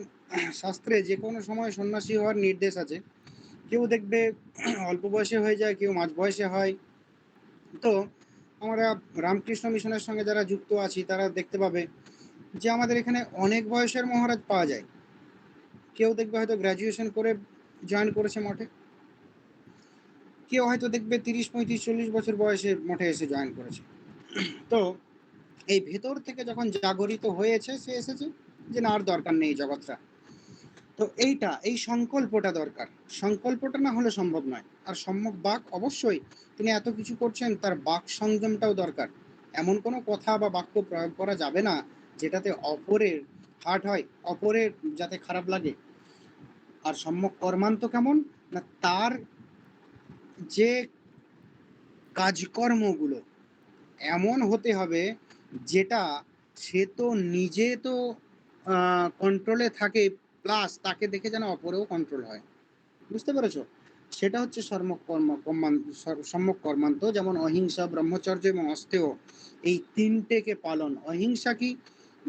শাস্ত্রে যে কোনো সময় সন্ন্যাসী হওয়ার নির্দেশ আছে। কেউ দেখবে অল্প বয়সে হয়ে যায়, কেউ মাঝ বয়সে হয়। তো আমরা রামকৃষ্ণ মিশনের সঙ্গে যারা যুক্ত আছি তারা দেখতে পাবে যে আমাদের এখানে অনেক বয়সের মহারাজ পাওয়া যায়। কেউ দেখবে হয়তো গ্র্যাজুয়েশন করে জয়েন করেছে মঠে, কেউ হয়তো দেখবে 30, 35, 40 বছর বয়সে মঠে এসে জয়েন করেছে। তো এই ভেতর থেকে যখন জাগরিত হয়েছে, সে এসেছে যে না আর দরকার নেই জগৎটা। তো এই সংকল্পটা দরকার, সংকল্পটা না হলে সম্ভব নয়। আর সম্যক বাক অবশ্যই, তিনি এত কিছু করছেন, তার বাক সংযমটাও দরকার। এমন কোনো কথা বা বাক্য প্রয়োগ করা যাবে না যেটাতে অপরের হার্ট হয়, অপরের যাতে খারাপ লাগে। আর সম্যক কর্মান্ত কেমন না, তার যে কাজকর্মগুলো এমন হতে হবে যেটা সে তো নিজে তো কন্ট্রোলে থাকে, প্লাস তাকে দেখে যেন অপরেও কন্ট্রোল হয়। বুঝতে পেরেছো? সেটা হচ্ছে সম্যক কর্মান্ত। যেমন অহিংসা, ব্রহ্মচর্য এবং অস্তেয়, এই তিনটেকে পালন। অহিংসা কি,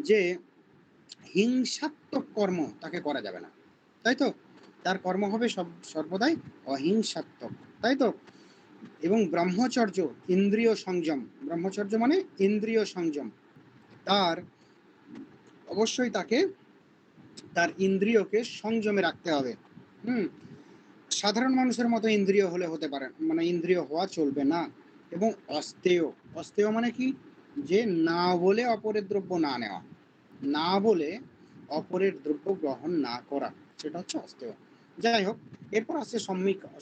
যে হিংসাত্মক কর্ম তাকে করা যাবে না, তাই তো। তার কর্ম হবে সর্বদাই অহিংসাত্মক, তাই তো। এবং ব্রহ্মচর্য, ইন্দ্রিয় সংযম। ব্রহ্মচর্য মানে ইন্দ্রিয় সংযম। তার অবশ্যই তাকে তার ইন্দ্রিয়কে সংযমে রাখতে হবে। সাধারণ মানুষের মতো ইন্দ্রিয় হলে হতে পারে, মানে ইন্দ্রিয় হওয়া চলবে না। এবং অস্তেয়, অস্তেয় মানে কি, যে না বলে অপরের দ্রব্য না নেওয়া, না বলে অপরের দ্রব্য গ্রহণ না করা, সেটা হচ্ছে অস্তেয়। যাই হোক, এরপর আসছে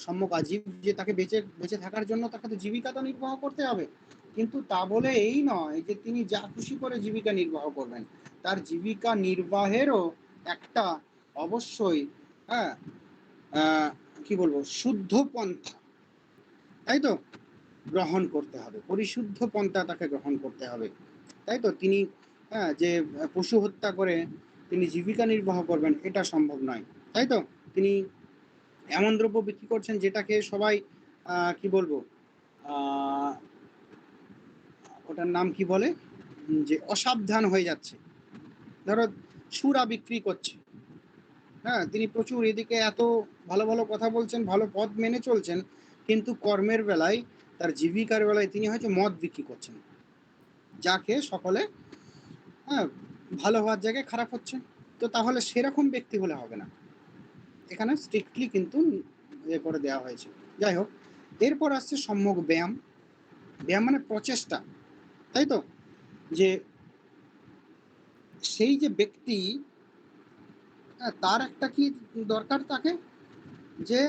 সম্যক আজীব, যে তাকে বেঁচে বেঁচে থাকার জন্য তাকে তো জীবিকা তো নির্বাহ করতে হবে। কিন্তু তা বলে এই নয় যে তিনি যা খুশি করে জীবিকা নির্বাহ করবেন। তার জীবিকা নির্বাহেরও একটা অবশ্যই হ্যাঁ কি বলবো, শুদ্ধ পন্থা, তাই তো, গ্রহণ করতে হবে। পরিশুদ্ধ পন্থা তাকে গ্রহণ করতে হবে, তাই তো। তিনি যে পশু হত্যা করে তিনি জীবিকা নির্বাহ করবেন, এটা সম্ভব নয়, তাই তো। তিনি এমন দ্রব্য বিক্রি করছেন যেটাকে সবাই কি বলবো, ওটার নাম কি বলে, যে অসাবধান হয়ে যাচ্ছে। ধরো সুরা বিক্রি করছে, তিনি প্রচুর এদিকে এত ভালো ভালো কথা বলছেন, ভালো পথ মেনে চলছেন, কিন্তু কর্মের বেলায়, তার জীবিকার বেলায় তিনি হয়তো মদ বিক্রি করছেন, যাকে সকলে ভালো হওয়ার জায়গায় খারাপ হচ্ছে। তো তাহলে সেরকম ব্যক্তি হলে হবে না, এখানে স্ট্রিক্টলি কিন্তু ইয়ে করে দেওয়া হয়েছে। যাই হোক, এরপর আসছে সম্যক ব্যায়াম। ব্যায়াম মানে প্রচেষ্টা, তাই তো। যে সেই যে ব্যক্তি, তার একটা কি দরকার, তাকে যে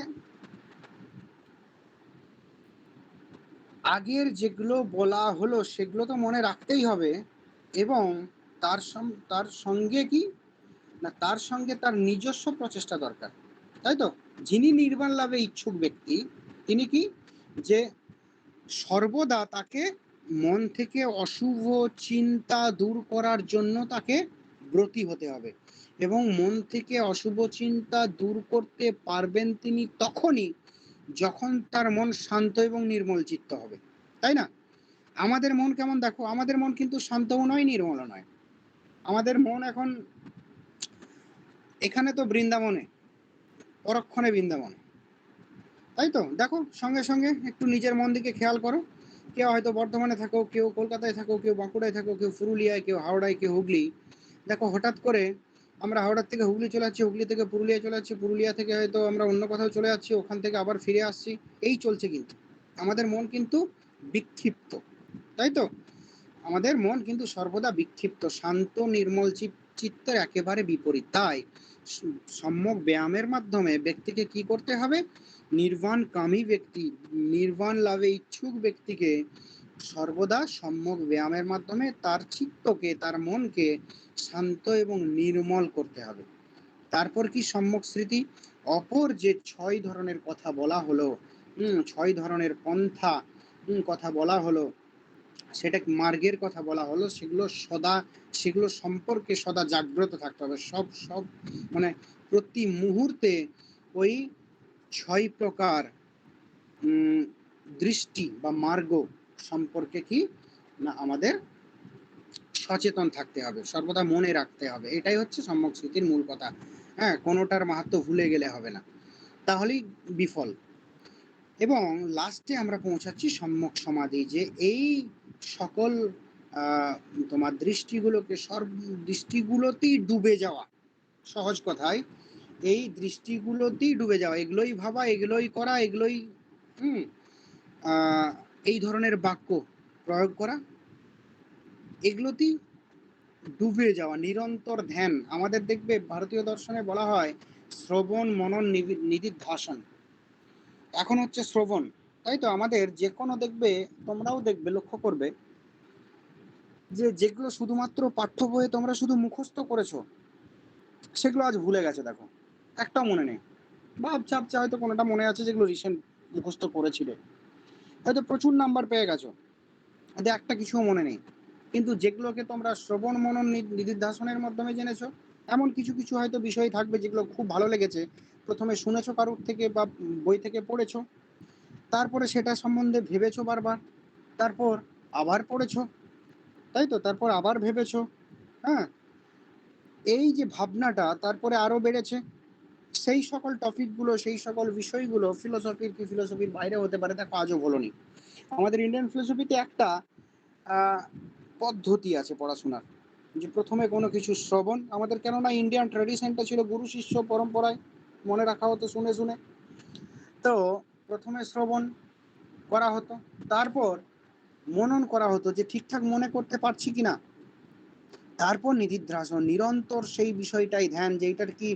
আগের যেগুলো বলা হলো সেগুলো তো মনে রাখতেই হবে। এবং তার সঙ্গে কি না, তার সঙ্গে তার নিজস্ব প্রচেষ্টা দরকার, তাই তো। যিনি নির্বাণ লাভে ইচ্ছুক ব্যক্তি, তিনি কি, যে সর্বদা তাকে মন থেকে অশুভ চিন্তা দূর করার জন্য তাকে ব্রতী হতে হবে। এবং মন থেকে অশুভ চিন্তা দূর করতে পারবেন তিনি তখনই যখন তার মন শান্ত এবং নির্মল চিত্ত হবে, তাই না। আমাদের মন কেমন দেখো, আমাদের মন কিন্তু শান্তও নয়, নির্মলও নয়। আমাদের মন এখন এখানে তো বৃন্দাবনে, পরক্ষণে বৃন্দাবন। তাই তো দেখো, সঙ্গে সঙ্গে একটু নিজের মন দিকে খেয়াল করো। কেউ হয়তো বর্ধমানে থাকো, কেউ কলকাতায় থাকো, কেউ বাঁকুড়ায় থাকো, কেউ পুরুলিয়ায়, কেউ হাওড়ায়, কেউ হুগলি। দেখো হঠাৎ করে আমরা হাওড়ার থেকে হুগলি চলে যাচ্ছি, হুগলি থেকে পুরুলিয়া চলে যাচ্ছি, পুরুলিয়া থেকে হয়তো আমরা অন্য কোথাও চলে যাচ্ছি, ওখান থেকে আবার ফিরে আসছি। এই চলছে, কিন্তু আমাদের মন কিন্তু বিক্ষিপ্ত। তাই তো, আমাদের মন কিন্তু সর্বদা বিক্ষিপ্ত, শান্ত নির্মল চিত্তের একেবারে বিপরীত। তাই সম্যক ব্যায়ামের মাধ্যমে ব্যক্তিকে কি করতে হবে? নির্বাণকামী ব্যক্তি, নির্বাণ লাভে ইচ্ছুক ব্যক্তিকে সর্বদা সম্যক ব্যায়ামের মাধ্যমে তার চিত্তকে, তার মনকে শান্ত এবং নির্মল করতে হবে। তারপর কি সম্যক স্মৃতি? অপর যে 6 ধরনের কথা বলা হলো, 6 ধরনের পন্থা কথা বলা হলো, সেটা মার্গের কথা বলা হলো, সেগুলো সম্পর্কে সদা জাগ্রত থাকতে হবে। সব মানে প্রতি মুহূর্তে ওই 6 প্রকার দৃষ্টি বা মার্গ সম্পর্কে কি না আমাদের সচেতন থাকতে হবে, সর্বদা মনে রাখতে হবে। এটাই হচ্ছে সম্যক স্মৃতির মূল কথা। হ্যাঁ, কোনোটার মাহাত্ম্য ভুলে গেলে হবে না, তাহলেই বিফল। এবং লাস্টে আমরা পৌঁছাচ্ছি সম্যক সমাধি, যে এই সকল তোমার দৃষ্টিগুলোতেই ডুবে যাওয়া। সহজ কথায় এই দৃষ্টিগুলোতেই ডুবে যাওয়া, এগুলোই ভাবা, এগুলোই করা, এগুলোই এই ধরনের বাক্য প্রয়োগ করা, এগুলোতেই ডুবে যাওয়া, নিরন্তর ধ্যান। আমাদের দেখবে ভারতীয় দর্শনে বলা হয় শ্রবণ মনন নিদিধ্যাসন। এখন হচ্ছে শ্রবণ। তাই তো, আমাদের যে কোনো দেখবে, তোমরাও দেখবে, লক্ষ্য করবে যে যেগুলো শুধুমাত্র পাঠ্য বইয়ে তোমরা শুধু মুখস্থ করেছো, সেগুলো আজ ভুলে গেছে। দেখো, একটাও মনে নেই। ভাবছা হয়তো কোনোটা মনে আছে যেগুলো রিসেন্ট মুখস্থ করেছিলে, হয়তো প্রচুর নাম্বার পেয়ে গেছো, এতে একটা কিছুও মনে নেই। কিন্তু যেগুলোকে তোমরা শ্রবণ মনন নিদিধ্যাসনের মাধ্যমে জেনেছো, এমন কিছু কিছু হয়তো বিষয় থাকবে যেগুলো খুব ভালো লেগেছে, প্রথমে শুনেছো কারুর থেকে বা বই থেকে পড়েছো, তারপরে সেটা সম্বন্ধে ভেবেছো বারবার, তারপর আবার পড়েছো, তাই তো, তারপর আবার ভেবেছো। হ্যাঁ, এই যে ভাবনাটা তারপরে আরো বেড়েছে। সেই সকল টপিকগুলো, সেই সকল বিষয়গুলো ফিলোসফির কি ফিলোসফির বাইরে হতে পারে, দেখো আজও বলোনি। আমাদের ইন্ডিয়ান ফিলোসফিতে একটা পদ্ধতি আছে পড়াশোনার, যে প্রথমে কোনো কিছু শ্রবণ, আমাদের কেননা ইন্ডিয়ান ট্র্যাডিশনটা ছিল গুরু শিষ্য পরম্পরায় মনে রাখা হতো শুনে শুনে। তো প্রথমে শ্রবণ করা হতো, তারপর মনন করা হতো যে ঠিকঠাক মনে করতে পারছি কিনা, তারপর নিধিধ্যাসন, নিরন্তর সেই বিষয়টাই ধ্যান, যে এটার কি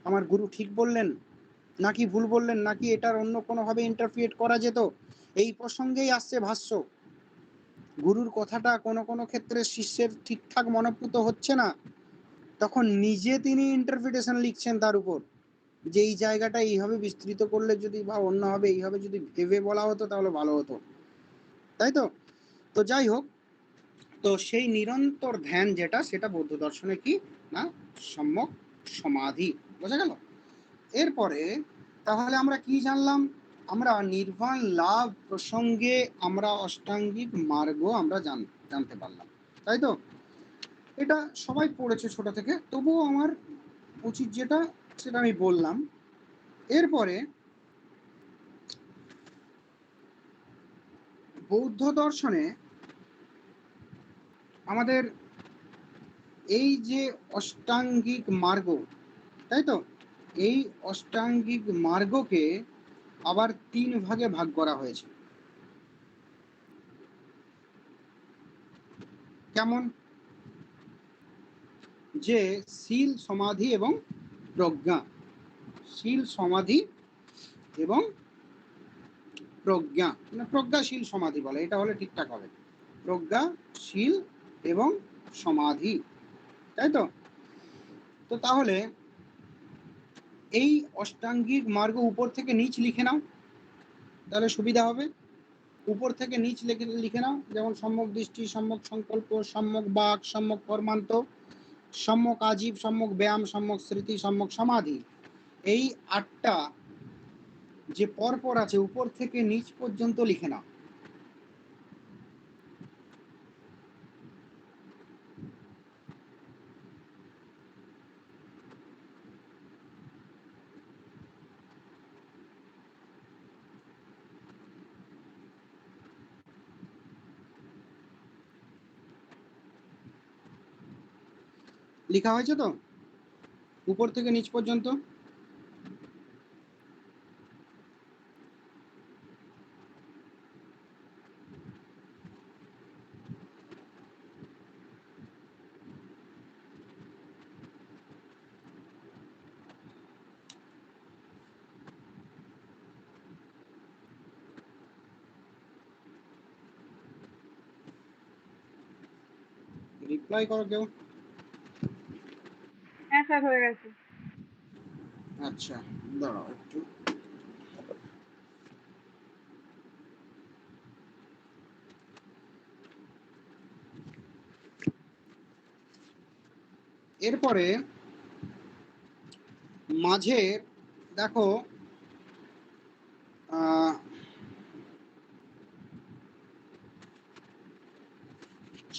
আমার গুরু ঠিক বললেন নাকি ভুল বললেন, নাকি এটার অন্য কোনোভাবে ইন্টারপ্রিয়েট করা যেত। এই প্রসঙ্গেই আসছে ভাষ্য। গুরুর কথাটা কোনো কোনো ক্ষেত্রে শিষ্যের ঠিকঠাক মনোপুত হচ্ছে না, তখন নিজে তিনি ইন্টারপ্রিটেশন লিখছেন তার উপর, যে এই জায়গাটা এইভাবে বিস্তৃত করলে যদি, বা অন্যভাবে এইভাবে যদি ভেবে বলা হতো তাহলে ভালো হতো। তাই তো। তো যাই হোক, তো সেই নিরন্তর ধ্যান যেটা, সেটা বৌদ্ধ দর্শনে কি না সম্যক সমাধি। বোঝা গেল? এরপরে তাহলে আমরা কি জানলাম? আমরা নির্বাণ লাভ প্রসঙ্গে আমরা অষ্টাঙ্গিক মার্গ আমরা জানতে পারলাম। তাই তো, এটা সবাই পড়েছে ছোট থেকে, তবুও আমার উচিত যেটা সেটা আমি বললাম। এরপরে বৌদ্ধ দর্শনে আমাদের এই যে অষ্টাঙ্গিক মার্গ, তাই তো, এই অষ্টাঙ্গিক মার্গকে আবার 3 ভাগে ভাগ করা হয়েছে। কেমন? যে শীল সমাধি এবং প্রজ্ঞা, শীল সমাধি এবং প্রজ্ঞা, মানে প্রজ্ঞাশীল সমাধি বলে, এটা হলে ঠিকঠাক হবে, প্রজ্ঞাশীল এবং সমাধি। তাই তো। তো তাহলে এই অষ্টাঙ্গিক মার্গ উপর থেকে নিচ লিখে নাও, তাহলে সুবিধা হবে। উপর থেকে নিচ লিখে নাও, যেমন সম্যক দৃষ্টি, সম্যক সংকল্প, সম্যক বাক, সম্যক কর্মান্ত, সম্যক আজীব, সম্যক ব্যায়াম, সম্যক স্মৃতি, সম্যক সমাধি। এই 8টা যে পরপর আছে, উপর থেকে নিচ পর্যন্ত লিখে নাও। লেখা হয়েছে তো উপর থেকে নিচ পর্যন্ত? রিপ্লাই করো কেউ। হ্যাঁ স্যার হয়ে গেছে। আচ্ছা দাঁড়াও একটু। এরপরে মাঝে দেখো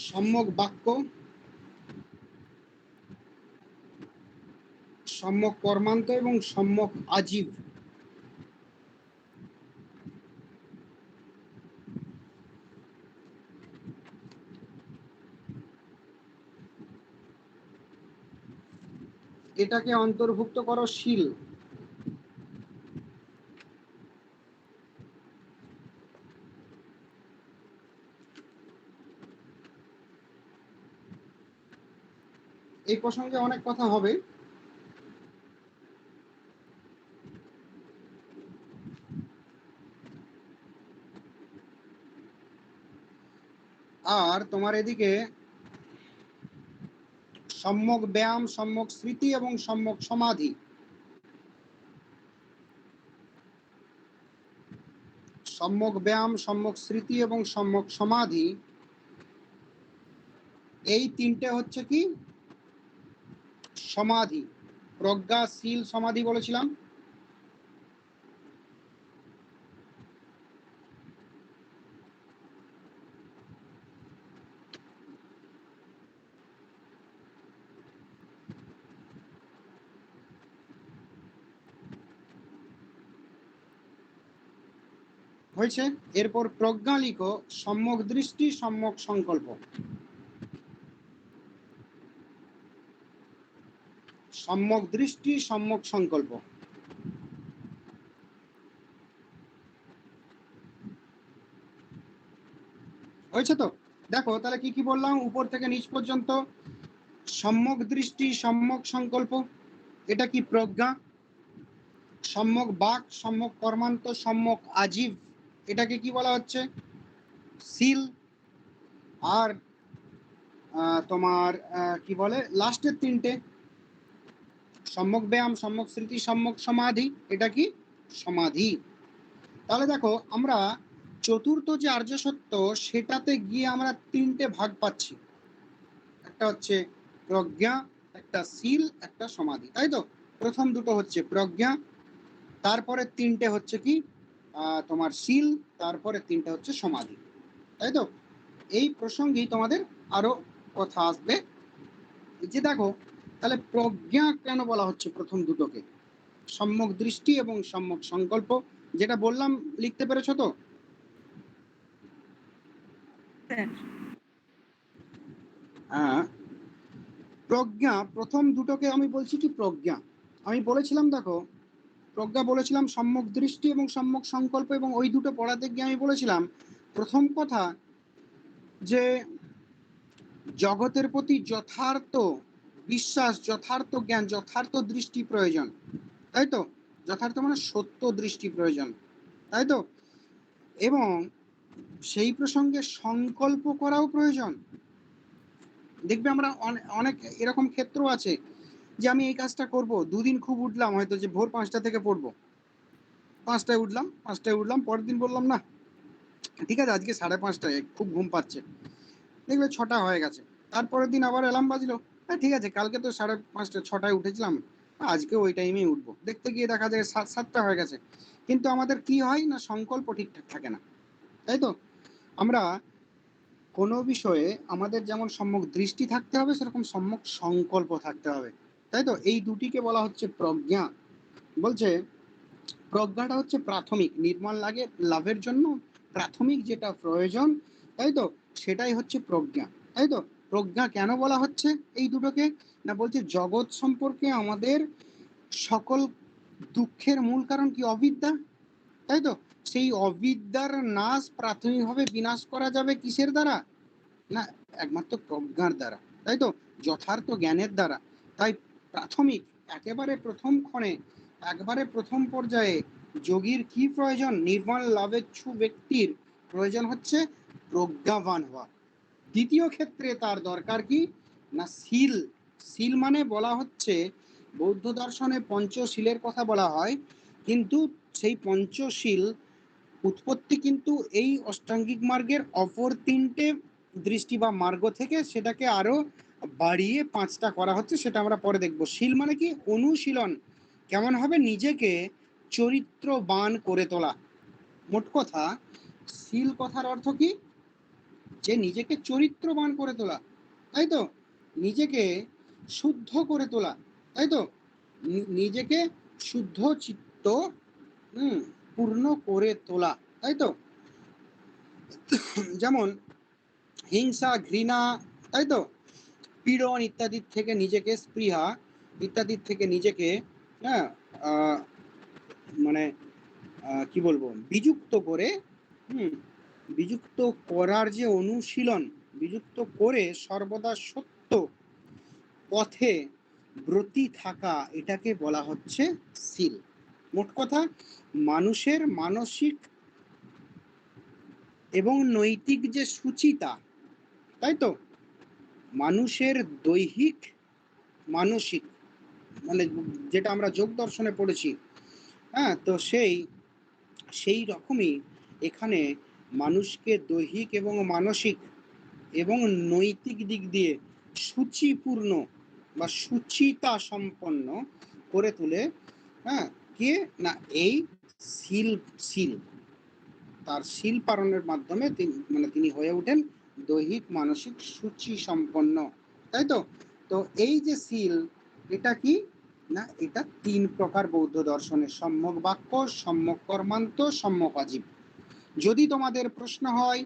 সম্যক বাক্য, সম্যক কর্মান্ত এবং সম্যক আজীব। এটাকে অন্তর্ভুক্ত করো শীল। এই প্রসঙ্গে অনেক কথা হবে। আর তোমার এদিকে সম্যক ব্যায়াম, সম্যক স্মৃতি এবং সম্যক সমাধি। সম্যক ব্যায়াম, সম্যক স্মৃতি এবং সম্যক সমাধি, এই তিনটে হচ্ছে কি সমাধি। প্রজ্ঞা, শীল, সমাধি বলেছিলাম। হয়েছে। এরপর প্রজ্ঞা লিখো সম্যক দৃষ্টি, সম্যক সংকল্প। সম্যক দৃষ্টি, সম্যক সংকল্প। হয়েছে তো? দেখো তাহলে কি কি বললাম উপর থেকে নিচ পর্যন্ত। সম্যক দৃষ্টি, সম্যক সংকল্প, এটা কি প্রজ্ঞা। সম্যক বাক, সম্যক কর্মান্ত, সম্যক আজীব, এটাকে কি বলা হচ্ছে শীল। আর তোমার কি বলে লাস্টের তিনটে সম্যক ব্যায়াম, সম্যক স্মৃতি, সম্যক সমাধি, এটা কি সমাধি। তাহলে দেখো আমরা চতুর্থ যে আর্য সত্য সেটাতে গিয়ে আমরা তিনটে ভাগ পাচ্ছি। একটা হচ্ছে প্রজ্ঞা, একটা শীল, একটা সমাধি, তাই তো? প্রথম দুটো হচ্ছে প্রজ্ঞা, তারপরে তিনটে হচ্ছে কি তোমার শীল, তারপরে তিনটে হচ্ছে সমাধি, তাই তো? এই প্রসঙ্গেই তোমাদের আরো কথা আসবে। যে দেখো তাহলে প্রজ্ঞা কেন বলা হচ্ছে প্রথম দুটোকে, সম্যক দৃষ্টি এবং সম্যক সংকল্প, যেটা বললাম লিখতে পেরেছো তো? হ্যাঁ, প্রজ্ঞা প্রথম দুটোকে আমি বলছি কি প্রজ্ঞা। আমি বলেছিলাম দেখো প্রজ্ঞা বলেছিলাম সম্যক দৃষ্টি এবং সম্যক সংকল্প, এবং ওই দুটো পড়াতে গিয়ে আমি বলেছিলাম প্রথম কথা যে জগতের প্রতি যথার্থ বিশ্বাস, যথার্থ জ্ঞান, যথার্থ দৃষ্টি প্রয়োজন, তাই তো? যথার্থ মানে সত্য দৃষ্টি প্রয়োজন, তাই তো? এবং সেই প্রসঙ্গে সংকল্প করাও প্রয়োজন। দেখবে আমরা অনেক এরকম ক্ষেত্র আছে যে আমি এই কাজটা করব, দুদিন খুব উঠলাম হয়তো যে ভোর 5টা থেকে পড়বো, 5টায় উঠলাম, পরের দিন বললাম না ঠিক আছে আজকে 5:30টায় খুব ঘুম পাচ্ছে, দেখবে 6টা হয়ে গেছে। তারপরের দিন আবার অ্যালার্ম বাজলো, হ্যাঁ ঠিক আছে কালকে তো 5:30 6টায় উঠেছিলাম, আজকে ওই টাইমেই উঠবো, দেখতে গিয়ে দেখা যায় 7টা হয়ে গেছে। কিন্তু আমাদের কি হয় না সংকল্প ঠিকঠাক থাকে না, তাই তো? আমরা কোনো বিষয়ে আমাদের যেমন সম্যক দৃষ্টি থাকতে হবে সেরকম সম্যক সংকল্প থাকতে হবে, তাই তো? এই দুটিকে বলা হচ্ছে প্রজ্ঞা। বলছে প্রজ্ঞাটা হচ্ছে প্রাথমিক নির্মাণ লাভের জন্য প্রাথমিক যেটা প্রয়োজন, তাই তো? সেটাই হচ্ছে প্রজ্ঞা, তাই তো? প্রজ্ঞা কেন বলা হচ্ছে এই দুটোকে, না, বলছে জগৎ সম্পর্কে আমাদের সকল দুঃখের মূল কারণ কি? অবিদ্যা, তাই তো? সেই অবিদ্যার নাশ প্রাথমিকভাবে বিনাশ করা যাবে কিসের দ্বারা? না, একমাত্র প্রজ্ঞার দ্বারা, তাই তো? যথার্থ জ্ঞানের দ্বারা। তাই প্রাথমিক একেবারে প্রথম ক্ষণে, একবারে প্রথম পর্যায়ে যোগীর কি প্রয়োজন? নির্মাণ লাভেচ্ছু ব্যক্তির প্রয়োজন হচ্ছে প্রজ্ঞাবান হওয়া। দ্বিতীয় ক্ষেত্রে তার দরকার কি? না শীল। শীল মানে বলা হচ্ছে বৌদ্ধ দর্শনে পঞ্চশীলের কথা বলা হয়, কিন্তু সেই পঞ্চশীল উৎপত্তি কিন্তু এই অষ্টাঙ্গিক মার্গের অপর তিনটে দৃষ্টি বা মার্গ থেকে সেটাকে আরো বাড়িয়ে 5টা করা হচ্ছে, সেটা আমরা পরে দেখব। শীল মানে কি? অনুশীলন। কেমন হবে? নিজেকে চরিত্রবান করে তোলা। মোট কথা শীল কথার অর্থ কি? যে নিজেকে চরিত্রবান করে তোলা, তাই তো? নিজেকে শুদ্ধ করে তোলা, তাই তো? নিজেকে শুদ্ধ চিত্ত পূর্ণ করে তোলা, তাই তো? যেমন হিংসা, ঘৃণা, তাই তো? পীড়ন ইত্যাদির থেকে নিজেকে, স্পৃহা ইত্যাদির থেকে নিজেকে, হ্যাঁ, মানে কি বলবো, বিযুক্ত করে, বিযুক্ত করার যে অনুশীলন, বিযুক্ত করে সর্বদা সত্য পথে ব্রতী থাকা, এটাকে বলা হচ্ছে শীল। মোট কথা মানুষের মানসিক এবং নৈতিক যে সুচিতা, তাই তো? মানুষের দৈহিক মানসিক, মানে যেটা আমরা যোগ দর্শনে পড়েছি, হ্যাঁ, তো সেই রকমই এখানে মানুষকে দৈহিক এবং মানসিক এবং নৈতিক দিক দিয়ে সূচিপূর্ণ বা সুচিতা সম্পন্ন করে তোলে, হ্যাঁ, কে? না এই শীল। শীল, তার শীল পালনের মাধ্যমে তিনি হয়ে ওঠেন দৈহিক মানসিক সূচি সম্পন্ন, তাই তো? তো এই যে শীল, এটা কি? না, এটা 3 প্রকার বৌদ্ধ দর্শনের: সম্যক বাক্য, সম্যক কর্মান্ত, সম্যক আজীব। যদি তোমাদের প্রশ্ন হয়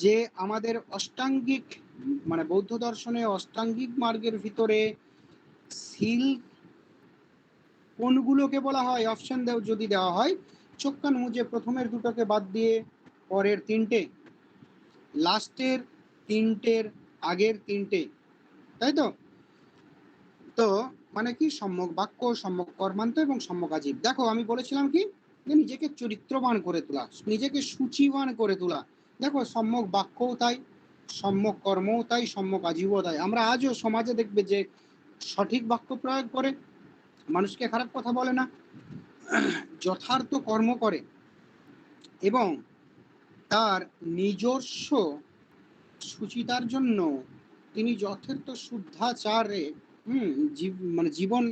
যে আমাদের অষ্টাঙ্গিক, মানে বৌদ্ধ দর্শনে অষ্টাঙ্গিক মার্গের ভিতরে শীল কোনগুলোকে বলা হয়, অপশন যদি দেওয়া হয়, চোখ কান মুজে প্রথমের দুটোকে বাদ দিয়ে পরের 3টে, লাস্টের 3টের আগের 3টে, তাই তো? তো মানে কি? সম্যক বাক্য, সম্যক কর্মান্ত এবং সম্যক আজীব। দেখো আমি বলেছিলাম কি, যে নিজেকে চরিত্রবান করে তোলা, নিজেকে সূচিবান করে তোলা। দেখো সম্যক বাক্যও তাই, সম্যক কর্মও তাই, সম্যক আজীবও তাই। আমরা আজও সমাজে দেখবে যে সঠিক বাক্য প্রয়োগ করে, মানুষকে খারাপ কথা বলে না, যথার্থ কর্ম করে এবং তার নিজস্ব সুচিতার জন্য তিনি যথার্থ শুদ্ধাচারে মানে জীবন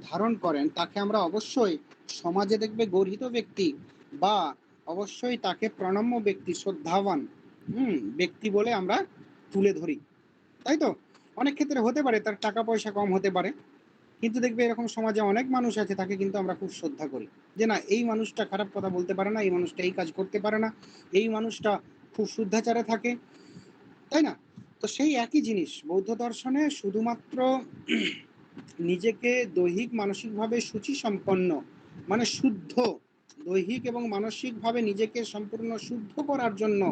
ধারণ করেন, তাকে আমরা অবশ্যই সমাজে দেখবে গর্হিত ব্যক্তি বা অবশ্যই তাকে প্রণম্য ব্যক্তি, শ্রদ্ধাবান ব্যক্তি বলে আমরা তুলে ধরি, তাই তো? অনেক ক্ষেত্রে হতে পারে তার টাকা পয়সা কম হতে পারে, কিন্তু দেখবে এরকম সমাজে অনেক মানুষ আছে, তাকে কিন্তু আমরা খুব শ্রদ্ধা করি, যে না এই মানুষটা খারাপ কথা বলতে পারে না, এই মানুষটা এই কাজ করতে পারে না, এই মানুষটা খুব শুদ্ধাচারে থাকে, তাই না? তো সেই একই জিনিস বৌদ্ধ দর্শনে শুধুমাত্র নিজেকে দৈহিক মানসিকভাবে সূচি সম্পন্ন, মানে শুদ্ধ, দৈহিক এবং মানসিকভাবে নিজেকে সম্পূর্ণ শুদ্ধ করার জন্য,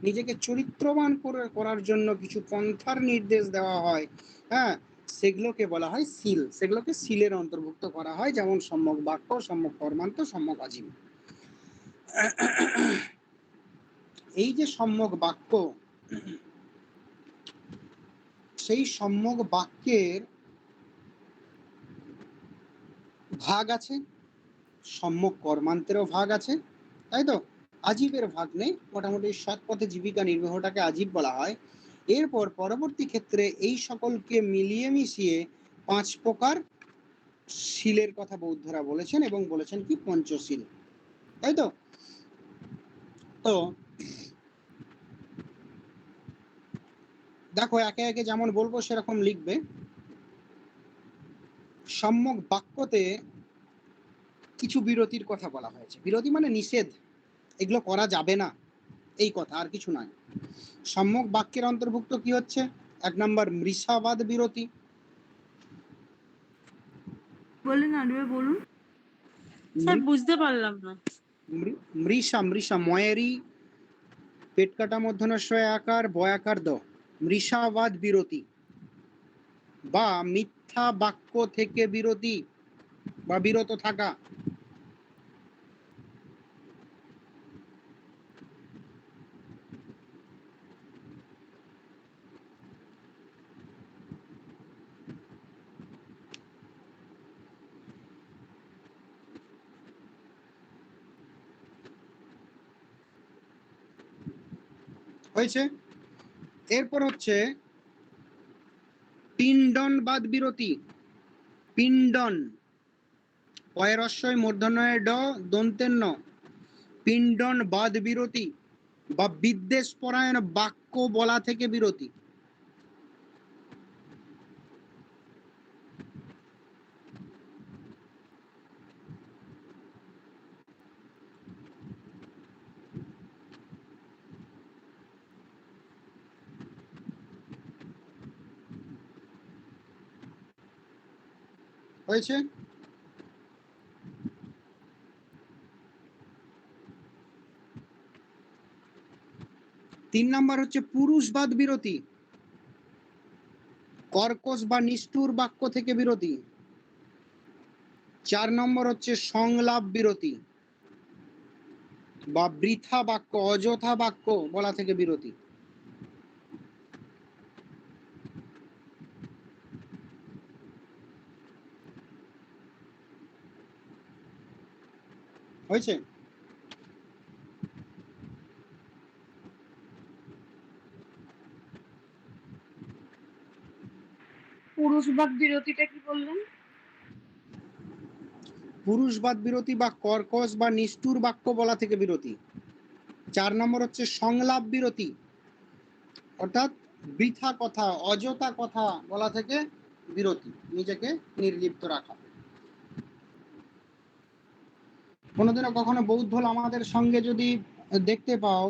নিজেকে চরিত্রবান করার জন্য কিছু পন্থার নির্দেশ দেওয়া হয়, হ্যাঁ, সেগুলোকে বলা হয় শীল। সেগুলোকে শীলের অন্তর্ভুক্ত করা হয়, যেমন সম্যক বাক্য, সম্যক কর্মান্ত, সম্যক আজীব। এই যে সম্যক বাক্য, সেই সম্যক বাক্যের ভাগ আছে, সম্যক কর্মান্তেরও ভাগ আছে, তাই তো? আজীবের ভাগ নেই। মোটামুটি সৎ পথে জীবিকা নির্বাহটাকে আজীব বলা হয়। এরপর পরবর্তী ক্ষেত্রে এই সকলকে মিলিয়ে মিশিয়ে 5 প্রকার শীলের কথা বৌদ্ধরা বলেছেন এবং বলেছেন কি পঞ্চশীল, তাই তো? তো দেখো একে একে যেমন বলবো সেরকম লিখবে। সম্যক বাক্যতে কিছু বিরতির কথা বলা হয়েছে। বিরতি মানে নিষেধ, এগুলো করা যাবে না, এই কথা, আর কিছু নয়। সম্যক বাক্যের অন্তর্ভুক্ত কি হচ্ছে? 1 নম্বর মৃষাবাদ বিরতি, বলুন আরেকবার বলুন। স্যার বুঝতে পারলাম না। মৃষা মৃষা ময়েরই পেট কাটা মধ্যনস্বয় আকার বয়াকার দ মৃষাবাদ বিরতি বা মিথ্যা বাক্য থেকে বিরতি বা বিরত থাকা। হয়েছে। এরপর হচ্ছে পিণ্ডনবাদ বিরতি। পিণ্ডন পয়েরস্বয় মূর্ধন্যয় ড দন্তের ন পিণ্ডনবাদ বিরতি বা বিদ্বেষ পরায়ণ বাক্য বলা থেকে বিরতি। হয়েছে। তিন নাম্বার হচ্ছে পুরুষবাদ বিরতি, কর্কশ বা নিষ্ঠুর বাক্য থেকে বিরতি। চার নম্বর হচ্ছে সংলাপ বিরতি বা বৃথা বাক্য অযথা বাক্য বলা থেকে বিরতি। হয়েছে। পুরুষবাদ বিরতিটা কি বললেন? পুরুষবাদ বিরতি বা কর্কশ বা নিষ্ঠুর বাক্য বলা থেকে বিরতি। চার নম্বর হচ্ছে সংলাপ বিরতি, অর্থাৎ বৃথা কথা অযথা কথা বলা থেকে বিরতি, নিজেকে নির্লিপ্ত রাখা। কোনোদিনও কখনো বৌদ্ধ আমাদের সঙ্গে যদি দেখতে পাও,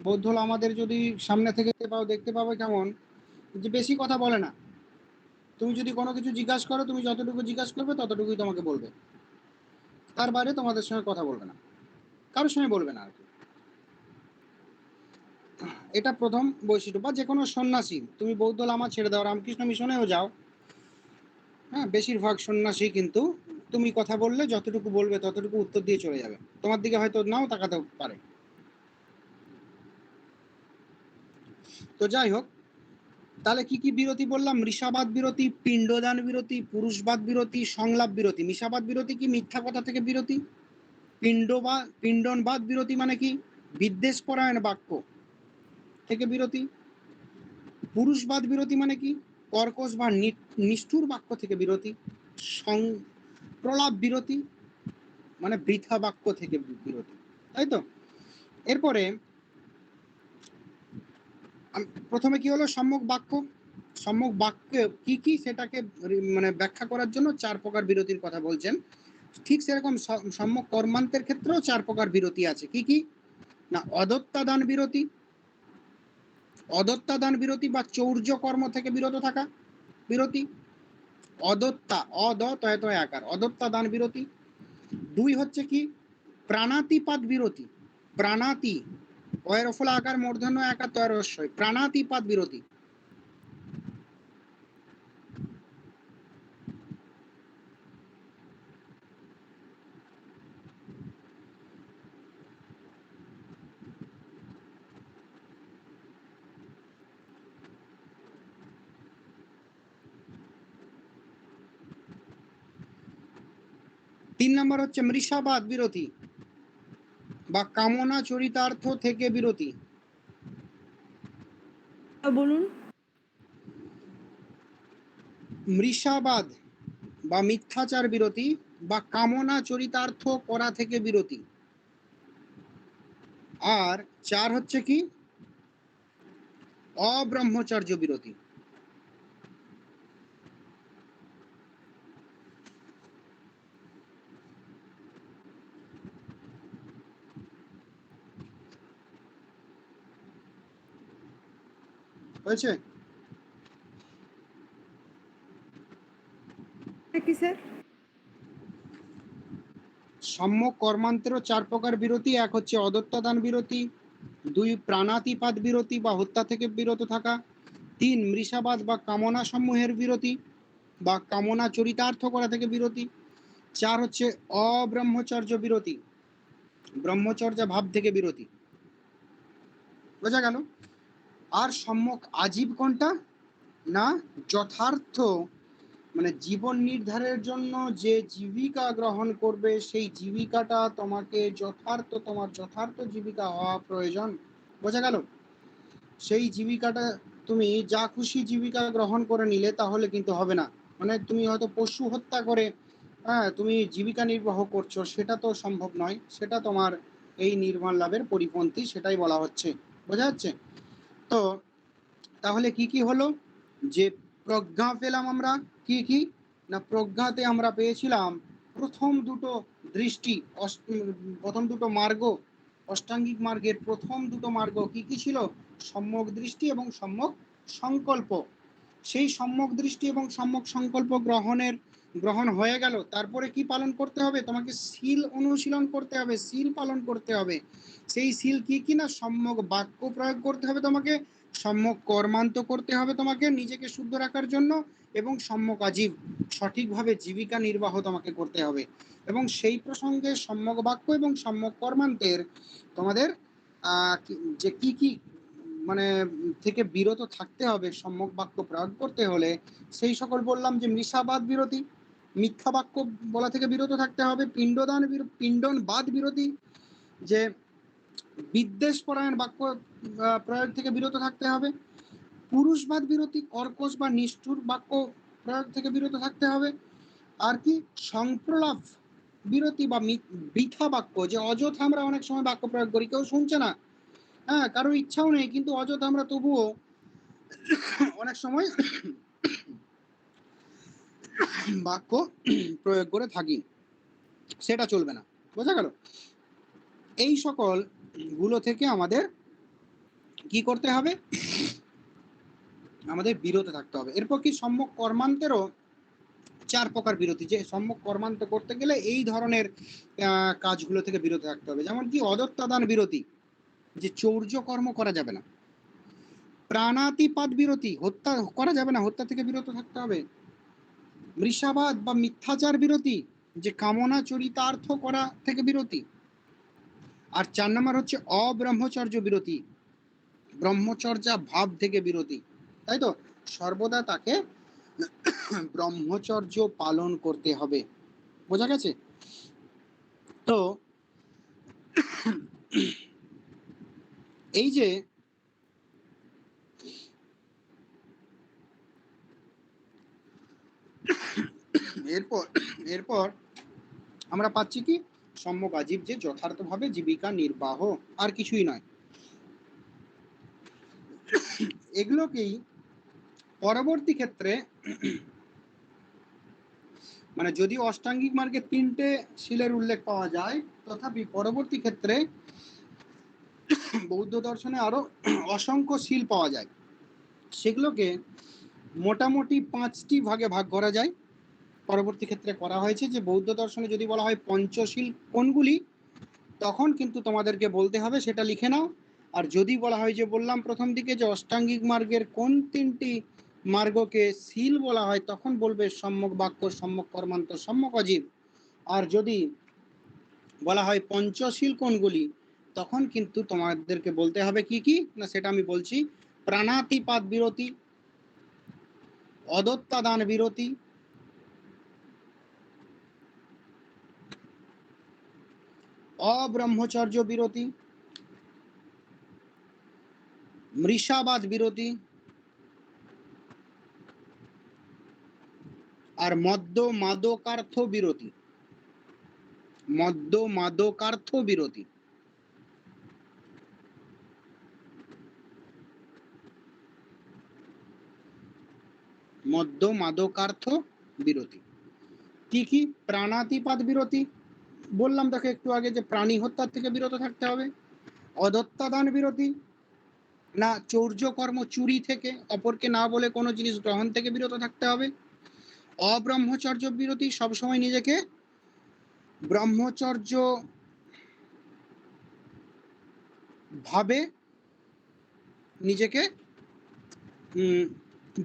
বৌদ্ধ আমাদের যদি সামনে থেকে দেখতে পাবে কেমন, যে বেশি কথা বলে না। তুমি যদি কোনো কিছু জিজ্ঞাসা করো, তুমি যতটুকু জিজ্ঞাসা করবে ততটুকুই তোমাকে বলবে, তার বাইরে তোমাদের সঙ্গে কথা বলবে না, কারোর সঙ্গে বলবে না আর কি। এটা প্রথম বৈশিষ্ট্য। বা যে কোনো সন্ন্যাসী, তুমি বৌদ্ধ লামা ছেড়ে দাও, রামকৃষ্ণ মিশনেও যাও, হ্যাঁ, বেশিরভাগ সন্ন্যাসী কিন্তু তুমি কথা বললে যতটুকু বলবে ততটুকু উত্তর দিয়ে চলে যাবে, তোমার দিকে হয়তো নাও তাকাতে পারে। তো যাই হোক, তাহলে কি কি বিরতি বললাম? মৃষাবাদ বিরতি, পিণ্ডদান বিরতি, পুরুষবাদ বিরতি, সংলাপ বিরতি। মৃষাবাদ বিরতি কি? মিথ্যা কথা থেকে বিরতি। পিণ্ডনবাদ বিরতি মানে কি? বিদ্বেষ পরায়ণ বাক্য থেকে বিরতি। পুরুষবাদ বিরতি মানে কি? কর্কশ বা নিষ্ঠুর বাক্য থেকে বিরতি। প্রলাপ বিরতি মানে বৃথা বাক্য থেকে বিরতি, তাই তো? এরপরে প্রথমে কি হলো? সম্যক বাক্য। সম্যক বাক্য কি কি সেটাকে মানে ব্যাখ্যা করার জন্য চার প্রকার বিরতির কথা বলছেন। ঠিক সেরকম সম্যক কর্মান্তের ক্ষেত্রেও চার প্রকার বিরতি আছে। কি কি না? অদত্তাদান বিরতি, অদত্তাদান বিরতি বা চৌর্য কর্ম থেকে বিরত থাকা বিরতি। অদত্তা, অদ তয় তয় আকার, অদত্তাদান বিরতি। দুই হচ্ছে কি? প্রাণাতিপাত বিরতি। প্রাণাতি অয়রফল আকার মূর্ধন্য আকার তয়রস্বই, প্রাণাতিপাত বিরতি। তিন নম্বর হচ্ছে মৃষাবাদ বিরতি বা কামনা চরিতার্থ থেকে বিরতি। বলুন। মৃষাবাদ বা মিথ্যাচার বিরতি বা কামনা চরিতার্থ করা থেকে বিরতি। আর চার হচ্ছে কি? অব্রহ্মচর্য বিরতি। হয়েছে? কি স্যার? সম্যক কর্মান্তেরও 4 প্রকার বিরতি। এক হচ্ছে অদত্তদান বিরতি, 2 প্রাণাতিপাত বিরতি বা হত্যা থেকে বিরত থাকা, 3 মৃষাবাদ বা কামনা সমূহের বিরতি বা কামনা চরিতার্থ করা থেকে বিরতি, 4 হচ্ছে অব্রহ্মচর্য বিরতি, ব্রহ্মচর্য ভাব থেকে বিরতি। বোঝা গেল? আর সম্যক আজীব কোনটা না, যথার্থ মানে জীবন নির্ধারের জন্য যে জীবিকা গ্রহণ করবে সেই জীবিকাটা তোমাকে যথার্থ, তোমার যথার্থ জীবিকা হওয়া প্রয়োজন। বোঝা গেল? সেই জীবিকাটা তুমি যা খুশি জীবিকা গ্রহণ করে নিলে তাহলে কিন্তু হবে না। মানে তুমি হয়তো পশু হত্যা করে তুমি জীবিকা নির্বাহ করছো, সেটা তো সম্ভব নয়, সেটা তোমার এই নির্মাণ লাভের পরিপন্থী, সেটাই বলা হচ্ছে। বোঝা যাচ্ছে? তো তাহলে কি কি হলো, যে প্রজ্ঞা পেলাম আমরা, কি কি না, প্রজ্ঞাতে আমরা পেয়েছিলাম প্রথম দুটো দৃষ্টি, প্রথম দুটো মার্গ, অষ্টাঙ্গিক মার্গের প্রথম দুটো মার্গ কি কি ছিল, সম্যক দৃষ্টি এবং সম্যক সংকল্প। সেই সম্যক দৃষ্টি এবং সম্যক সংকল্প গ্রহণ হয়ে গেল, তারপরে কি পালন করতে হবে, তোমাকে শীল অনুশীলন করতে হবে, শীল পালন করতে হবে। সেই শীল কি কি না, সম্যক বাক্য প্রয়োগ করতে হবে তোমাকে, সম্যক কর্মান্ত করতে হবে তোমাকে নিজেকে শুদ্ধ রাখার জন্য, এবং সম্যক আজীব সঠিকভাবে জীবিকা নির্বাহ তোমাকে করতে হবে। এবং সেই প্রসঙ্গে সম্যক বাক্য এবং সম্যক কর্মান্তের তোমাদের যে কি কি মানে থেকে বিরত থাকতে হবে সম্যক বাক্য প্রয়োগ করতে হলে, সেই সকল বললাম। যে মৃষাবাদ বিরতি, মিথ্যা বাক্য বলা থেকে বিরত থাকতে হবে, পিণ্ডনবাদ বিরতি, যে বিদ্বেষ পরায়ণ বাক্য প্রয়োগ থেকে বিরত থাকতে হবে, পুরুষবাদ বিরতি, কর্কশ বা নিষ্ঠুর বাক্য প্রয়োগ থেকে বিরত থাকতে হবে, আর কি সংপ্রলাপ বিরতি বা বৃথা বাক্য, যে অযথা আমরা অনেক সময় বাক্য প্রয়োগ করি, কেউ শুনছে না, কারোর ইচ্ছাও নেই, কিন্তু অযথা আমরা তবুও অনেক সময় বাক্য প্রয়োগ করে থাকি, সেটা চলবে না। বোঝা গেল? এই সকল গুলো থেকে আমাদের কি করতে হবে, আমাদের বিরত থাকতে হবে। এরপর কি সম্যক কর্মান্তেরও 4 প্রকার বিরতি, যে সম্যক কর্মান্ত করতে গেলে এই ধরনের কাজগুলো থেকে বিরত থাকতে হবে। যেমন কি অদত্তদান বিরতি, যে চৌর্য কর্ম করা যাবে না, প্রাণাতিপাত বিরতি, হত্যা করা যাবে না, হত্যা থেকে বিরত থাকতে হবে, মৃষাবাদ বা মিথ্যাচার বিরতি, যে কামনা চরিতার্থ করা থেকে বিরতি, আর 4 নম্বর হচ্ছে অব্রহ্মচর্য বিরতি, ব্রহ্মচর্যা ভাব থেকে বিরতি। তাই তো, সর্বদা তাকে ব্রহ্মচর্য পালন করতে হবে। বোঝা গেছে? তো এই যে এরপর এরপর আমরা পাচ্ছি কি, সম্যক আজীব যে যথার্থভাবে জীবিকা নির্বাহ, আর কিছুই নয়। এগুলোকেই পরবর্তী ক্ষেত্রে মানে যদি অষ্টাঙ্গিক মার্গে 3টে শিলের উল্লেখ পাওয়া যায়, তথাপি পরবর্তী ক্ষেত্রে বৌদ্ধ দর্শনে আরো অসংখ্য শিল পাওয়া যায়। সেগুলোকে মোটামুটি 5টি ভাগে ভাগ করা যায়। পরবর্তী ক্ষেত্রে করা হয়েছে যে বৌদ্ধ দর্শনে যদি বলা হয় পঞ্চশীল কোনগুলি, তখন কিন্তু তোমাদেরকে বলতে হবে, সেটা লিখে নাও। আর যদি বলা হয়, যে বললাম প্রথম দিকে যে অষ্টাঙ্গিক মার্গের কোন 3টি মার্গকে শীল বলা হয়, তখন বলবে সম্যক বাক্য, সম্যক কর্মান্ত, সম্যক আজীব। আর যদি বলা হয় পঞ্চশীল কোনগুলি, তখন কিন্তু তোমাদেরকে বলতে হবে কি কি না, সেটা আমি বলছি। প্রাণাতিপাত বিরতি, অদত্তদান বিরতি, অব্রহ্মচর্য বিরতি, মৃষাবাদ বিরতি, আর মদ্য মাদকার্থ বিরতি, মদ্য মাদকার্থ বিরতি। মদ্য মাদকার্থ বিরতি কি কি, প্রাণাতিপাত বিরতি বললাম দেখো একটু আগে, যে প্রাণী হত্যার থেকে বিরত থাকতে হবে, অদত্তদান বিরতি, না চৌর্য কর্ম চুরি থেকে, অপরকে না বলে কোনো জিনিস গ্রহণ থেকে বিরত থাকতে হবে, অব্রহ্মচর্য বিরতি, সবসময় নিজেকে ব্রহ্মচর্য ভাবে নিজেকে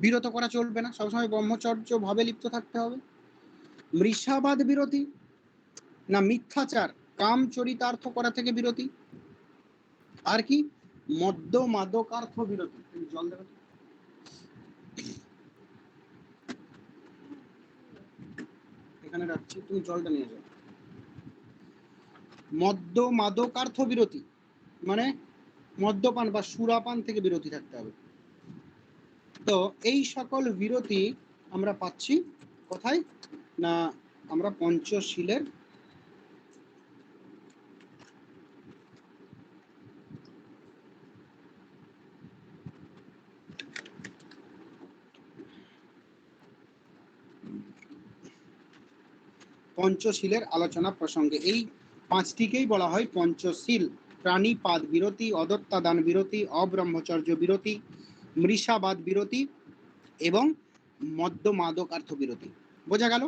বিরত করা চলবে না, সবসময় ব্রহ্মচর্য ভাবে লিপ্ত থাকতে হবে। মৃষাবাদ বিরতি, না মিথ্যাচার কাম চরিতার্থ করা থেকে বিরতি, আর কি মদ্য মাদকার্থ বিরতি। জল দেবে, এখানে রাখছি, তুমি জলটা নিয়ে যাও। মদ্য মাদকার্থ বিরতি মানে মদ্যপান বা সুরাপান থেকে বিরতি থাকতে হবে। তো এই সকল বিরতি আমরা পাচ্ছি কোথায়, না আমরা পঞ্চশীলের আলোচনা প্রসঙ্গে। এই পাঁচটিকেই বলা হয় পঞ্চশীল: প্রাণীপাদ বিরতি, অদত্তাদান বিরতি, অব্রহ্মচর্য বিরতি, মৃষাবাদ বিরতি এবং মদ্য মাদকার্থ বিরতি। বোঝা গেল?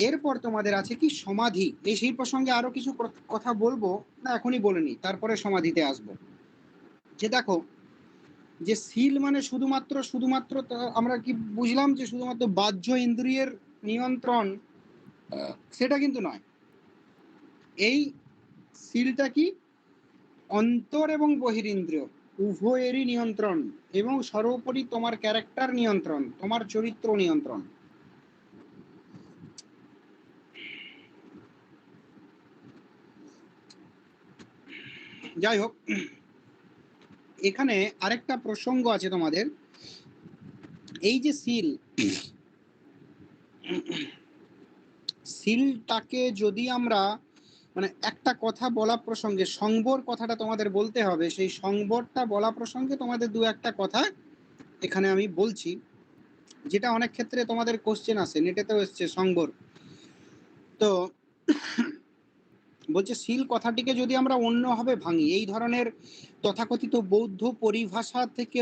এরপর তোমাদের আছে কি সমাধি। এই সেই প্রসঙ্গে আরো কিছু কথা বলবো, না এখনই বলে নি, তারপরে সমাধিতে আসবো। যে দেখো, যে শীল মানে শুধুমাত্র আমরা কি বুঝলাম যে শুধুমাত্র বাহ্য ইন্দ্রিয়ের নিয়ন্ত্রণ, সেটা কিন্তু নয়। এই শীলটা কি অন্তর এবং বহিরিন্দ্রিয় উভয়েরই নিয়ন্ত্রণ, এবং সর্বোপরি তোমার ক্যারেক্টার নিয়ন্ত্রণ, তোমার চরিত্র নিয়ন্ত্রণ। যাই হোক, এখানে আরেকটা প্রসঙ্গ আছে তোমাদের। এই যে শীলটাকে যদি আমরা মানে একটা কথা বলা প্রসঙ্গে সংবর কথাটা তোমাদের বলতে হবে, সেই সংবরটা বলা প্রসঙ্গে তোমাদের দু একটা কথা এখানে আমি বলছি, যেটা অনেক ক্ষেত্রে তোমাদের কোশ্চেন আসে, নেটেতেও এসছে সংবর। তো বলছে শীল কথাটিকে যদি আমরা অন্যভাবে ভাঙি, এই ধরনের তথাকথিত বৌদ্ধ পরিভাষা থেকে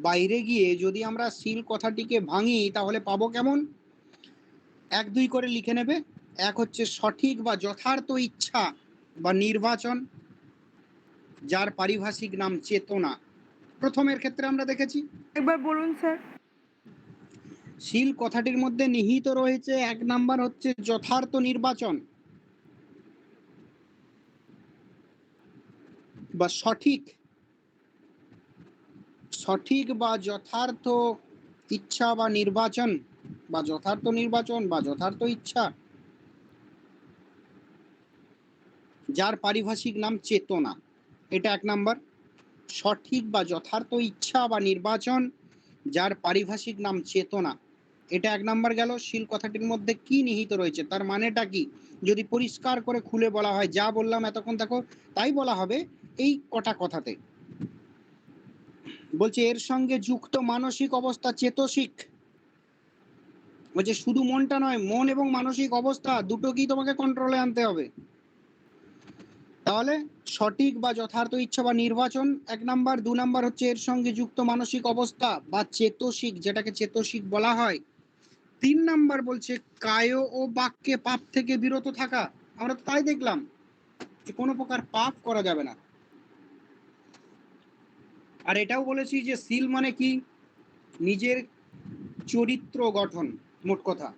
বাইরে গিয়ে যদি আমরা শীল কথাটিকে ভাঙি, তাহলে পাবো কেমন? এক দুই করে লিখে নেবে। এক হচ্ছে সঠিক বা যথার্থ ইচ্ছা বা নির্বাচন, যার পারিভাষিক নাম চেতনা। প্রথমের ক্ষেত্রে আমরা দেখেছি। একবার বলুন স্যার। শীল কথাটির মধ্যে নিহিত রয়েছে এক নাম্বার হচ্ছে যথার্থ নির্বাচন বা সঠিক বা যথার্থ ইচ্ছা বা নির্বাচন, বা যথার্থ নির্বাচন বা যথার্থ ইচ্ছা, যার পারিভাষিক নাম চেতনা। এটা এক নাম্বার। সঠিক বা যথার্থ ইচ্ছা বা নির্বাচন, যার পারিভাষিক নাম চেতনা, এটা এক নাম্বার গেল। শীল কথাটির মধ্যে কি নিহিত রয়েছে, তার মানেটা কি, যদি পরিষ্কার করে খুলে বলা হয়, যা বললাম এতক্ষণ দেখো তাই বলা হবে এই কটা কথাতে। বলছে এর সঙ্গে যুক্ত মানসিক অবস্থা চেতসিক। বলছে শুধু মনটা নয়, মন এবং মানসিক অবস্থা দুটোকেই তোমাকে কন্ট্রোলে আনতে হবে। তাহলে সঠিক বা যথার্থ ইচ্ছা বা নির্বাচন এক নাম্বার। দু নাম্বার হচ্ছে এর সঙ্গে যুক্ত মানসিক অবস্থা বা চেতসিক, যেটাকে চেতসিক বলা হয়। তিন নাম্বার বলছে কায় ও বাক্যে পাপ থেকে বিরত থাকা। আমরা তো তাই দেখলাম যে কোনো প্রকার পাপ করা যাবে না। আর এটাও বলেছি যে শীল মানে কি, নিজের চরিত্র গঠন, মোট কথা।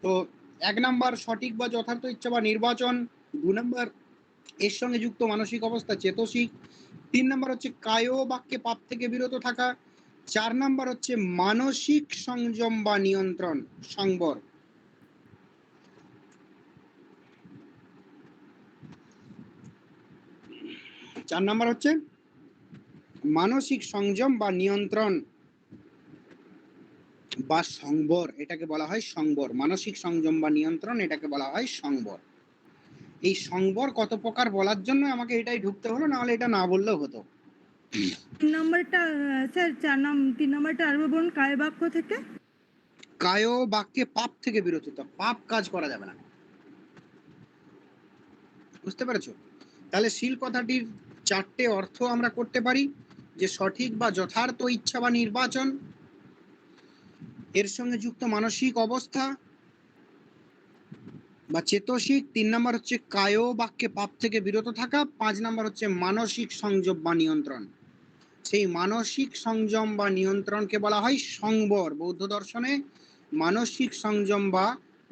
তো এক নাম্বার সঠিক বা যথার্থ ইচ্ছা বা নির্বাচন, দু নাম্বার এর সঙ্গে যুক্ত মানসিক অবস্থা চেতসিক, তিন নাম্বার হচ্ছে কায় বাক্যে পাপ থেকে বিরত থাকা, চার নাম্বার হচ্ছে মানসিক সংযম বা নিয়ন্ত্রণ, সংবর। চার নাম্বার হচ্ছে মানসিক সংযম বা নিয়ন্ত্রণ বা সংবর, এটাকে বলা হয় সংবর। মানসিক সংযম বা নিয়ন্ত্রণ, এটাকে বলা হয় সংবর। এই সংবর কত প্রকার বলার জন্য আমাকে এটাই ঢুকতে হলো, না হলে এটা না বললেও হতো। তিন নম্বরটা স্যার, তিন নম্বরটা আরো বলুন, কায় বাক্য থেকে। কায় বাক্যে পাপ থেকে বিরত, পাপ কাজ করা যাবে না। বুঝতে পেরেছো? তাহলে শীল কথাটির চারটে অর্থ আমরা করতে পারি, যে সঠিক বা যথার্থ ইচ্ছা বা নির্বাচন, এর সঙ্গে যুক্ত মানসিক অবস্থা বা চেতসিক। 3 নম্বর হচ্ছে কায় বাক্যে পাপ থেকে বিরত থাকা। 5 নম্বর হচ্ছে মানসিক সংযম বা নিয়ন্ত্রণ। সেই মানসিক সংযম বা নিয়ন্ত্রণকে বলা হয় সংবর। বৌদ্ধ দর্শনে মানসিক সংযম বা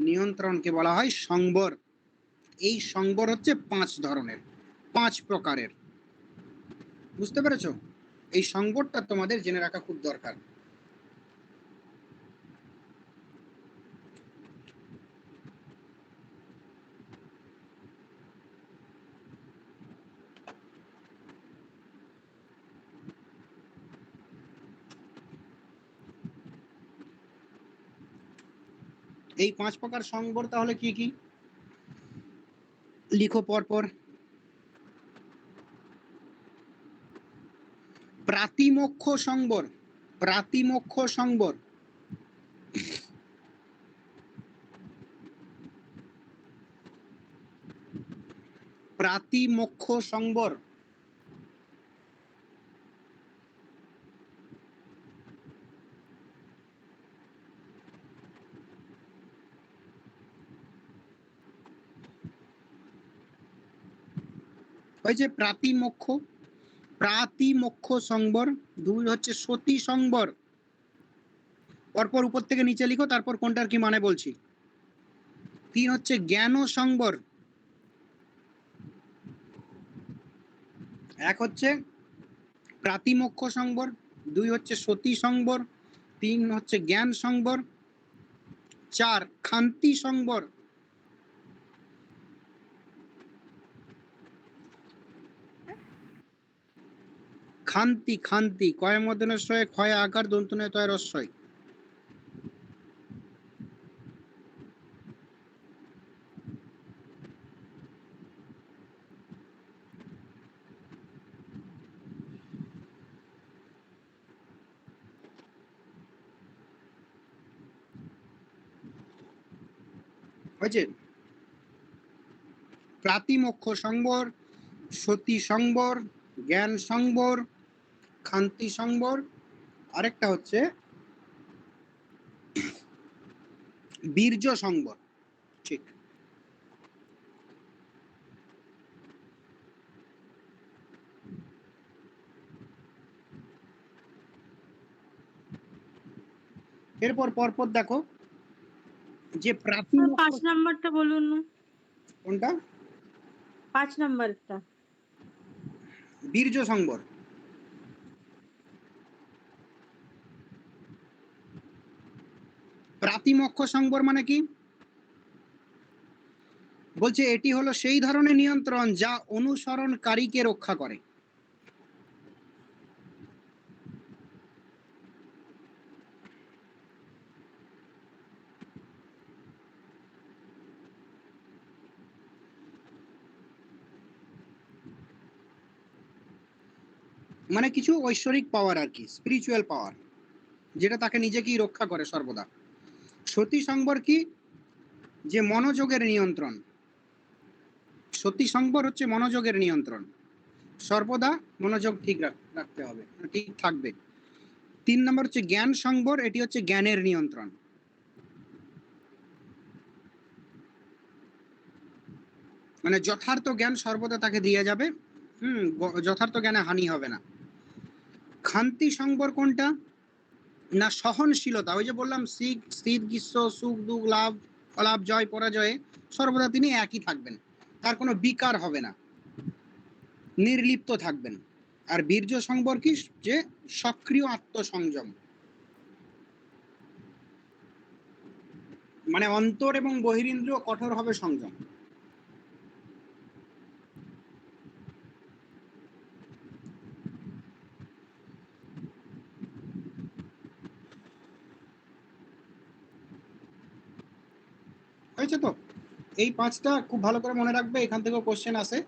নিয়ন্ত্রণকে বলা হয় সংবর। এই সংবর হচ্ছে 5 ধরনের, 5 প্রকারের। বুঝতে পেরেছো? এই সংবরটা তোমাদের জেনে রাখা খুব দরকার। এই 5 প্রকার সংবর তাহলে কি কি? লিখো পরপর। প্রাতিমোক্ষ সংবর, প্রাতিমোক্ষ সংবর, প্রাতিমোক্ষ সংবর, ওই যে প্রাতিমোক্ষ, প্রাতিমোক্ষ সংবর। 2 হচ্ছে সতী সংবর। পরপর উপর থেকে নিচে লিখো, তারপর কোনটার কি মানে বলছি। 3 হচ্ছে জ্ঞান সংবর। 1 হচ্ছে প্রাতিমোক্ষ সংবর, 2 হচ্ছে সতী সংবর, 3 হচ্ছে জ্ঞান সংবর, 4 ক্ষান্তি সংবর। খান্তি, খান্তি কয় মদনস্বয়ে ক্ষয় আকার দন্তনে তয় রস্বয়। হয়েছে? প্রাতিমোক্ষ সংবর, সতী সংবর, জ্ঞান সংবর, খান্তি সংবর, আরেকটা হচ্ছে বীর্য সংবর। ঠিক। এরপর পরপর দেখো যে প্রাতিমোক্ষ। 5 নাম্বারটা বলুন না। কোনটা? 5 নাম্বারটা। বীর্য সংবর। প্রাতিমোক্ষ সংবর মানে কি? বলছে এটি হলো সেই ধরনের নিয়ন্ত্রণ যা অনুসরণকারীকে রক্ষা করে। মানে কিছু ঐশ্বরিক পাওয়ার আর কি, স্পিরিচুয়াল পাওয়ার, যেটা তাকে নিজেকেই রক্ষা করে সর্বদা। সতী সংবর কি? যে মনোযোগের নিয়ন্ত্রণ। সতী সংবর হচ্ছে মনোযোগের নিয়ন্ত্রণ, সর্বদা মনোযোগ ঠিক রাখতে হবে, ঠিক থাকবে। 3 নম্বর হচ্ছে জ্ঞান সংবর, এটি হচ্ছে জ্ঞানের নিয়ন্ত্রণ। মানে যথার্থ জ্ঞান সর্বদা তাকে দিয়ে যাবে, যথার্থ জ্ঞানে হানি হবে না। ক্ষান্তি সংবর কোনটা? না সহনশীলতা। ওই যে বললাম শীত শীত গ্রীষ্ম, সুখ দুঃখ, লাভ অলাভ, জয় পরাজয়ে সর্বদা তিনি একই থাকবেন, তার কোনো বিকার হবে না, নির্লিপ্ত থাকবেন। আর বীর্য সংবর কি? যে সক্রিয় আত্মসংযম, মানে অন্তর এবং বহিরিন্দ্রিয় কঠোরভাবে সংযম। হয়েছে তো? এই 5টা খুব ভালো করে মনে রাখবে, এখান থেকেও কোশ্চেন আসে।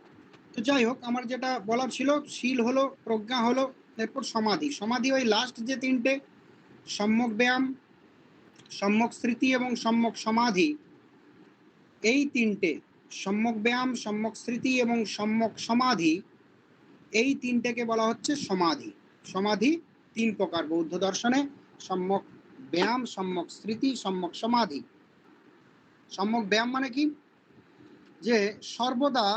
তো যাই হোক, আমার যেটা বলার ছিল, শীল হলো, প্রজ্ঞা হলো, এরপর সমাধি। সমাধি ওই লাস্ট যে 3টে, সম্যক ব্যায়াম, সম্যক স্মৃতি এবং সম্যক সমাধি, এই 3টে, সম্যক ব্যায়াম, সম্যক স্মৃতি এবং সম্যক সমাধি, এই 3টেকে বলা হচ্ছে সমাধি। সমাধি 3 প্রকার বৌদ্ধ দর্শনে: সম্যক ব্যায়াম, সম্যক স্মৃতি, সম্যক সমাধি। সম্যক ব্যায়াম মানে কি? যে সর্বদা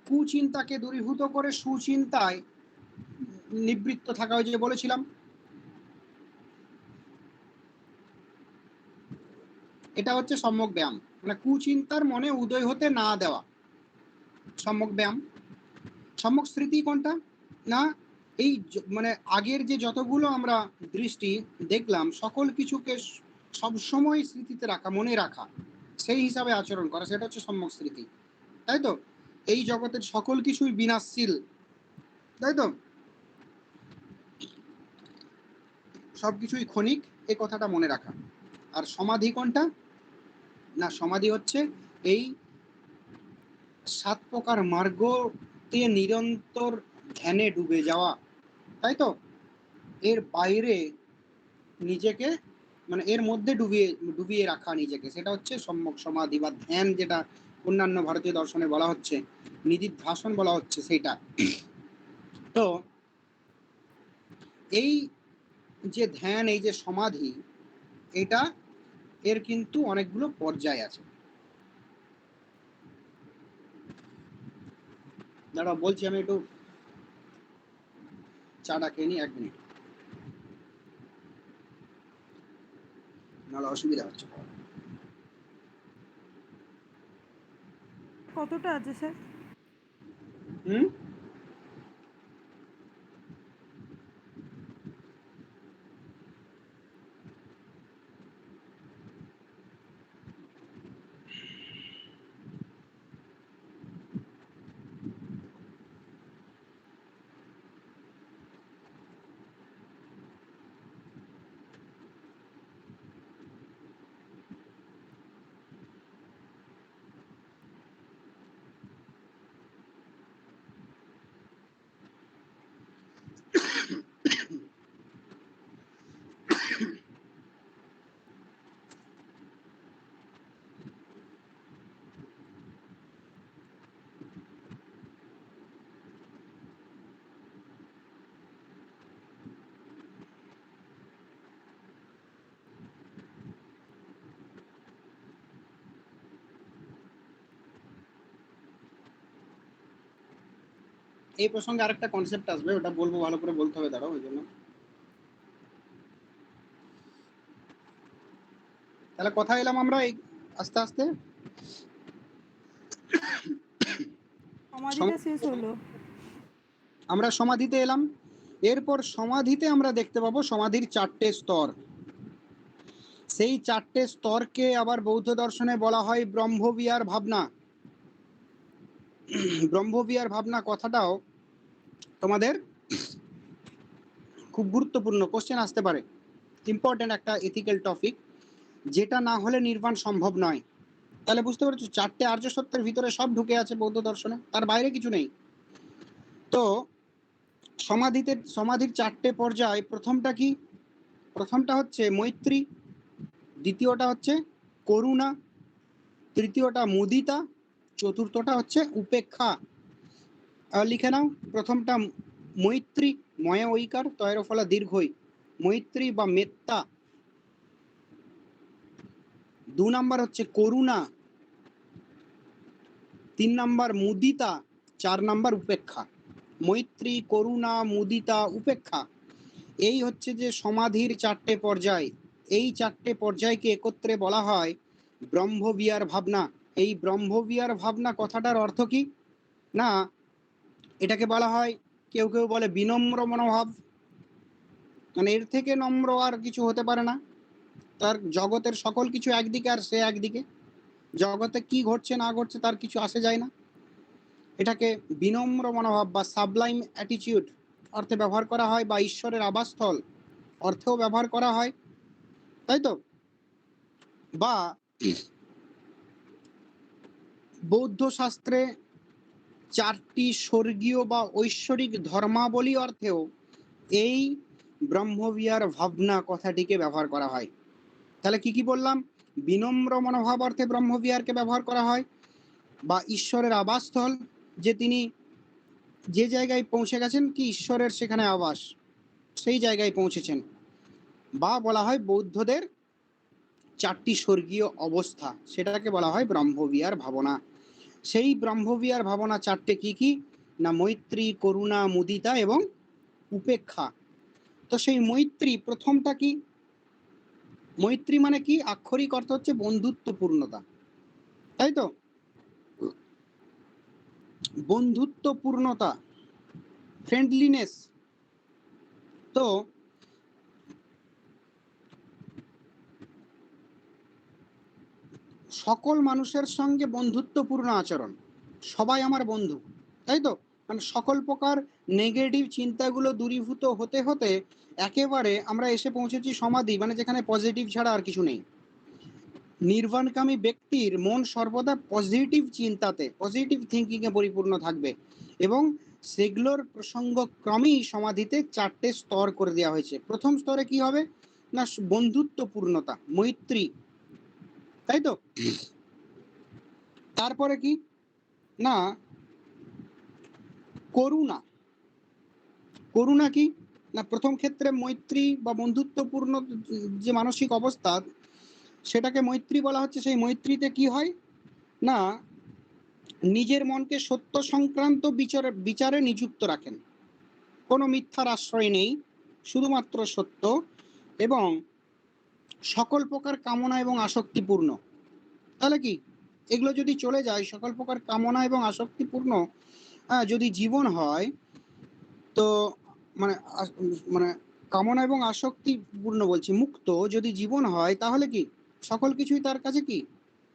কুচিন্তাকে দূরীভূত করে সুচিন্তায় নিবৃত্ত থাকা, ওই যে বলেছিলাম। এটা হচ্ছে সম্যক ব্যায়াম, মানে কুচিন্তার মনে উদয় হতে না দেওয়া, সম্যক ব্যায়াম। সম্যক স্মৃতি কোনটা? না, এই মানে আগের যে যতগুলো আমরা দৃষ্টি দেখলাম, সকল কিছুকে সবসময় স্মৃতিতে রাখা, মনে রাখা, সেই হিসাবে আচরণ করা, সেটা হচ্ছে সম্যক স্মৃতি। তাই তো? এই জগতের সকল কিছুই বিনাশশীল, তাই তো? সবকিছুই ক্ষণিক, এই কথাটা মনে রাখা। আর সমাধি কোনটা? না, সমাধি হচ্ছে এই 7 প্রকার মার্গতে নিরন্তর ধ্যানে ডুবে যাওয়া, তাই তো? এর বাইরে নিজেকে, মানে এর মধ্যে ডুবিয়ে ডুবিয়ে রাখা নিজেকে, সেটা হচ্ছে সম্যক সমাধি বা ধ্যান, যেটা অন্যান্য ভারতীয় দর্শনে বলা হচ্ছে, নিদিধ্যাসন বলা হচ্ছে, সেইটা। তো এই যে ধ্যান, এই যে সমাধি, এটা এর কিন্তু অনেকগুলো পর্যায় আছে। দাঁড়াও বলছি, আমি একটু চাটা খেয়ে নিই, 1 মিনিট, নাহলে অসুবিধা হচ্ছে। কতটা আছে স্যার? হুম। এই প্রসঙ্গে আরেকটা কনসেপ্ট আসবে, ওটা বলবো, ভালো করে বলতে হবে, দাঁড়াও, ওই জন্য। তাহলে কথা এলাম আমরা এই আস্তে আস্তে সমাধিটা শেষ হলো। আমরা সমাধিতে এলাম। এরপর সমাধিতে আমরা দেখতে পাবো সমাধির 4টে স্তর। সেই 4টে স্তরকে আবার বৌদ্ধ দর্শনে বলা হয় ব্রহ্মবিহার ভাবনা। ব্রহ্মবিহার ভাবনা কথাটাও তোমাদের খুব গুরুত্বপূর্ণ, কোশ্চেন আসতে পারে, ইম্পর্টেন্ট একটা এথিক্যাল টপিক, যেটা না হলে নির্বাণ সম্ভব নয়। তাহলে বুঝতে পারছো, 4টে আর্য সত্যের ভিতরে সব ঢুকে আছে বৌদ্ধ দর্শনে, তার বাইরে কিছু নেই। তো সমাধির 4টে পর্যায়। প্রথমটা কি? প্রথমটা হচ্ছে মৈত্রী, দ্বিতীয়টা হচ্ছে করুণা, তৃতীয়টা মুদিতা, চতুর্থটা হচ্ছে উপেক্ষা। লিখে নাও। প্রথমটা মৈত্রী, ময়া ঐকার, তয়ের ফলা দীর্ঘই, মৈত্রী বা মেত্তা। 2 নাম্বার হচ্ছে করুণা, 3 নাম্বার মুদিতা, 4 নাম্বার উপেক্ষা। মৈত্রী, করুণা, মুদিতা, উপেক্ষা, এই হচ্ছে যে সমাধির 4টে পর্যায়। এই 4টে পর্যায়কে একত্রে বলা হয় ব্রহ্মবিহার ভাবনা। এই ব্রহ্মবিহার ভাবনা কথাটার অর্থ কি? না, এটাকে বলা হয়, কেউ কেউ বলে বিনম্র মনোভাব, মানে এর থেকে নম্র আর কিছু হতে পারে না। তার জগতের সকল কিছু একদিকে আর সে একদিকে, জগতে কি ঘটছে না ঘটছে তার কিছু আসে যায় না। এটাকে বিনম্র মনোভাব বা সাবলাইম অ্যাটিটিউড অর্থে ব্যবহার করা হয়, বা ঈশ্বরের আবাসস্থল অর্থেও ব্যবহার করা হয়, তাই তো? বা বৌদ্ধ শাস্ত্রে 4টি স্বর্গীয় বা ঐশ্বরিক ধর্মাবলী অর্থেও এই ব্রহ্মবিহার ভাবনা কথাটিকে ব্যবহার করা হয়। তাহলে কি কি বললাম? বিনম্র মনোভাব অর্থে ব্রহ্মবিহারকে ব্যবহার করা হয়, বা ঈশ্বরের আবাসস্থল, যে তিনি যে জায়গায় পৌঁছে গেছেন কি ঈশ্বরের সেখানে আবাস, সেই জায়গায় পৌঁছেছেন। বা বলা হয় বৌদ্ধদের চারটি স্বর্গীয় অবস্থা, সেটাকে বলা হয় ব্রহ্মবিহার ভাবনা। সেই ব্রহ্মবিহার ভাবনা চারটে কি কি না মৈত্রী, করুণা, মুদিতা এবং উপেক্ষা। তো সেই মৈত্রী প্রথমটা কি? মৈত্রী মানে কি? আক্ষরিক অর্থ হচ্ছে বন্ধুত্বপূর্ণতা, তাই তো? বন্ধুত্বপূর্ণতা, ফ্রেন্ডলিনেস। তো সকল মানুষের সঙ্গে বন্ধুত্বপূর্ণ আচরণ, সবাই আমার বন্ধু, তাই তো? মানে সকল প্রকার নেগেটিভ চিন্তাগুলো দূরীভূত হতে হতে একেবারে আমরা এসে পৌঁছেছি সমাধি, মানে যেখানে পজিটিভ ছাড়া আর কিছু নেই। নির্বাণকামী ব্যক্তির মন সর্বদা পজিটিভ চিন্তাতে, পজিটিভ থিঙ্কিংয়ে পরিপূর্ণ থাকবে, এবং সেগুলোর প্রসঙ্গক্রমেই সমাধিতে চারটে স্তর করে দেওয়া হয়েছে। প্রথম স্তরে কি হবে না বন্ধুত্বপূর্ণতা, মৈত্রী, তাই তো? তারপরে কি না করুণা। করুণা কি না প্রথম ক্ষেত্রে মৈত্রী বা বন্ধুত্বপূর্ণ যে মানসিক অবস্থা, সেটাকে মৈত্রী বলা হচ্ছে। সেই মৈত্রীতে কি হয় না নিজের মনকে সত্য সংক্রান্ত বিচারে নিযুক্ত রাখেন, কোনো মিথ্যার আশ্রয় নেই, শুধুমাত্র সত্য, এবং সকল প্রকার কামনা এবং আসক্তিপূর্ণ। তাহলে কি এগুলো যদি চলে যায়, সকল প্রকার কামনা এবং আসক্তিপূর্ণ যদি জীবন হয়, তো মানে মানে কামনা এবং আসক্তিপূর্ণ বলছি, মুক্ত যদি জীবন হয়, তাহলে কি সকল কিছুই তার কাছে কি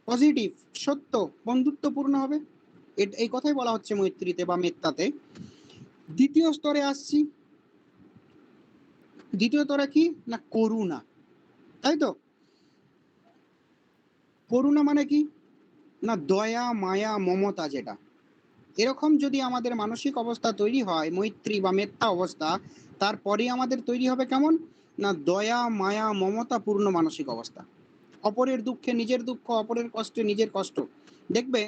পজিটিভ, সত্য, বন্ধুত্বপূর্ণ হবে। এই কথাই বলা হচ্ছে মৈত্রীতে বা মেত্তাতে। দ্বিতীয় স্তরে আসছি। দ্বিতীয় স্তরে কি না করুণা, তাই তো? করুণা মানে কি না দয়া, মায়া, মমতা, যেটা এরকম যদি আমাদের মানসিক অবস্থা তৈরি হয়, মৈত্রী বা মেত্তা অবস্থা, তারপরে আমাদের তৈরি হবে কেমন না দয়া, মায়া, মমতাপূর্ণ মানসিক অবস্থা। অপরের দুঃখে নিজের দুঃখ, অপরের কষ্টে নিজের কষ্ট। দেখবে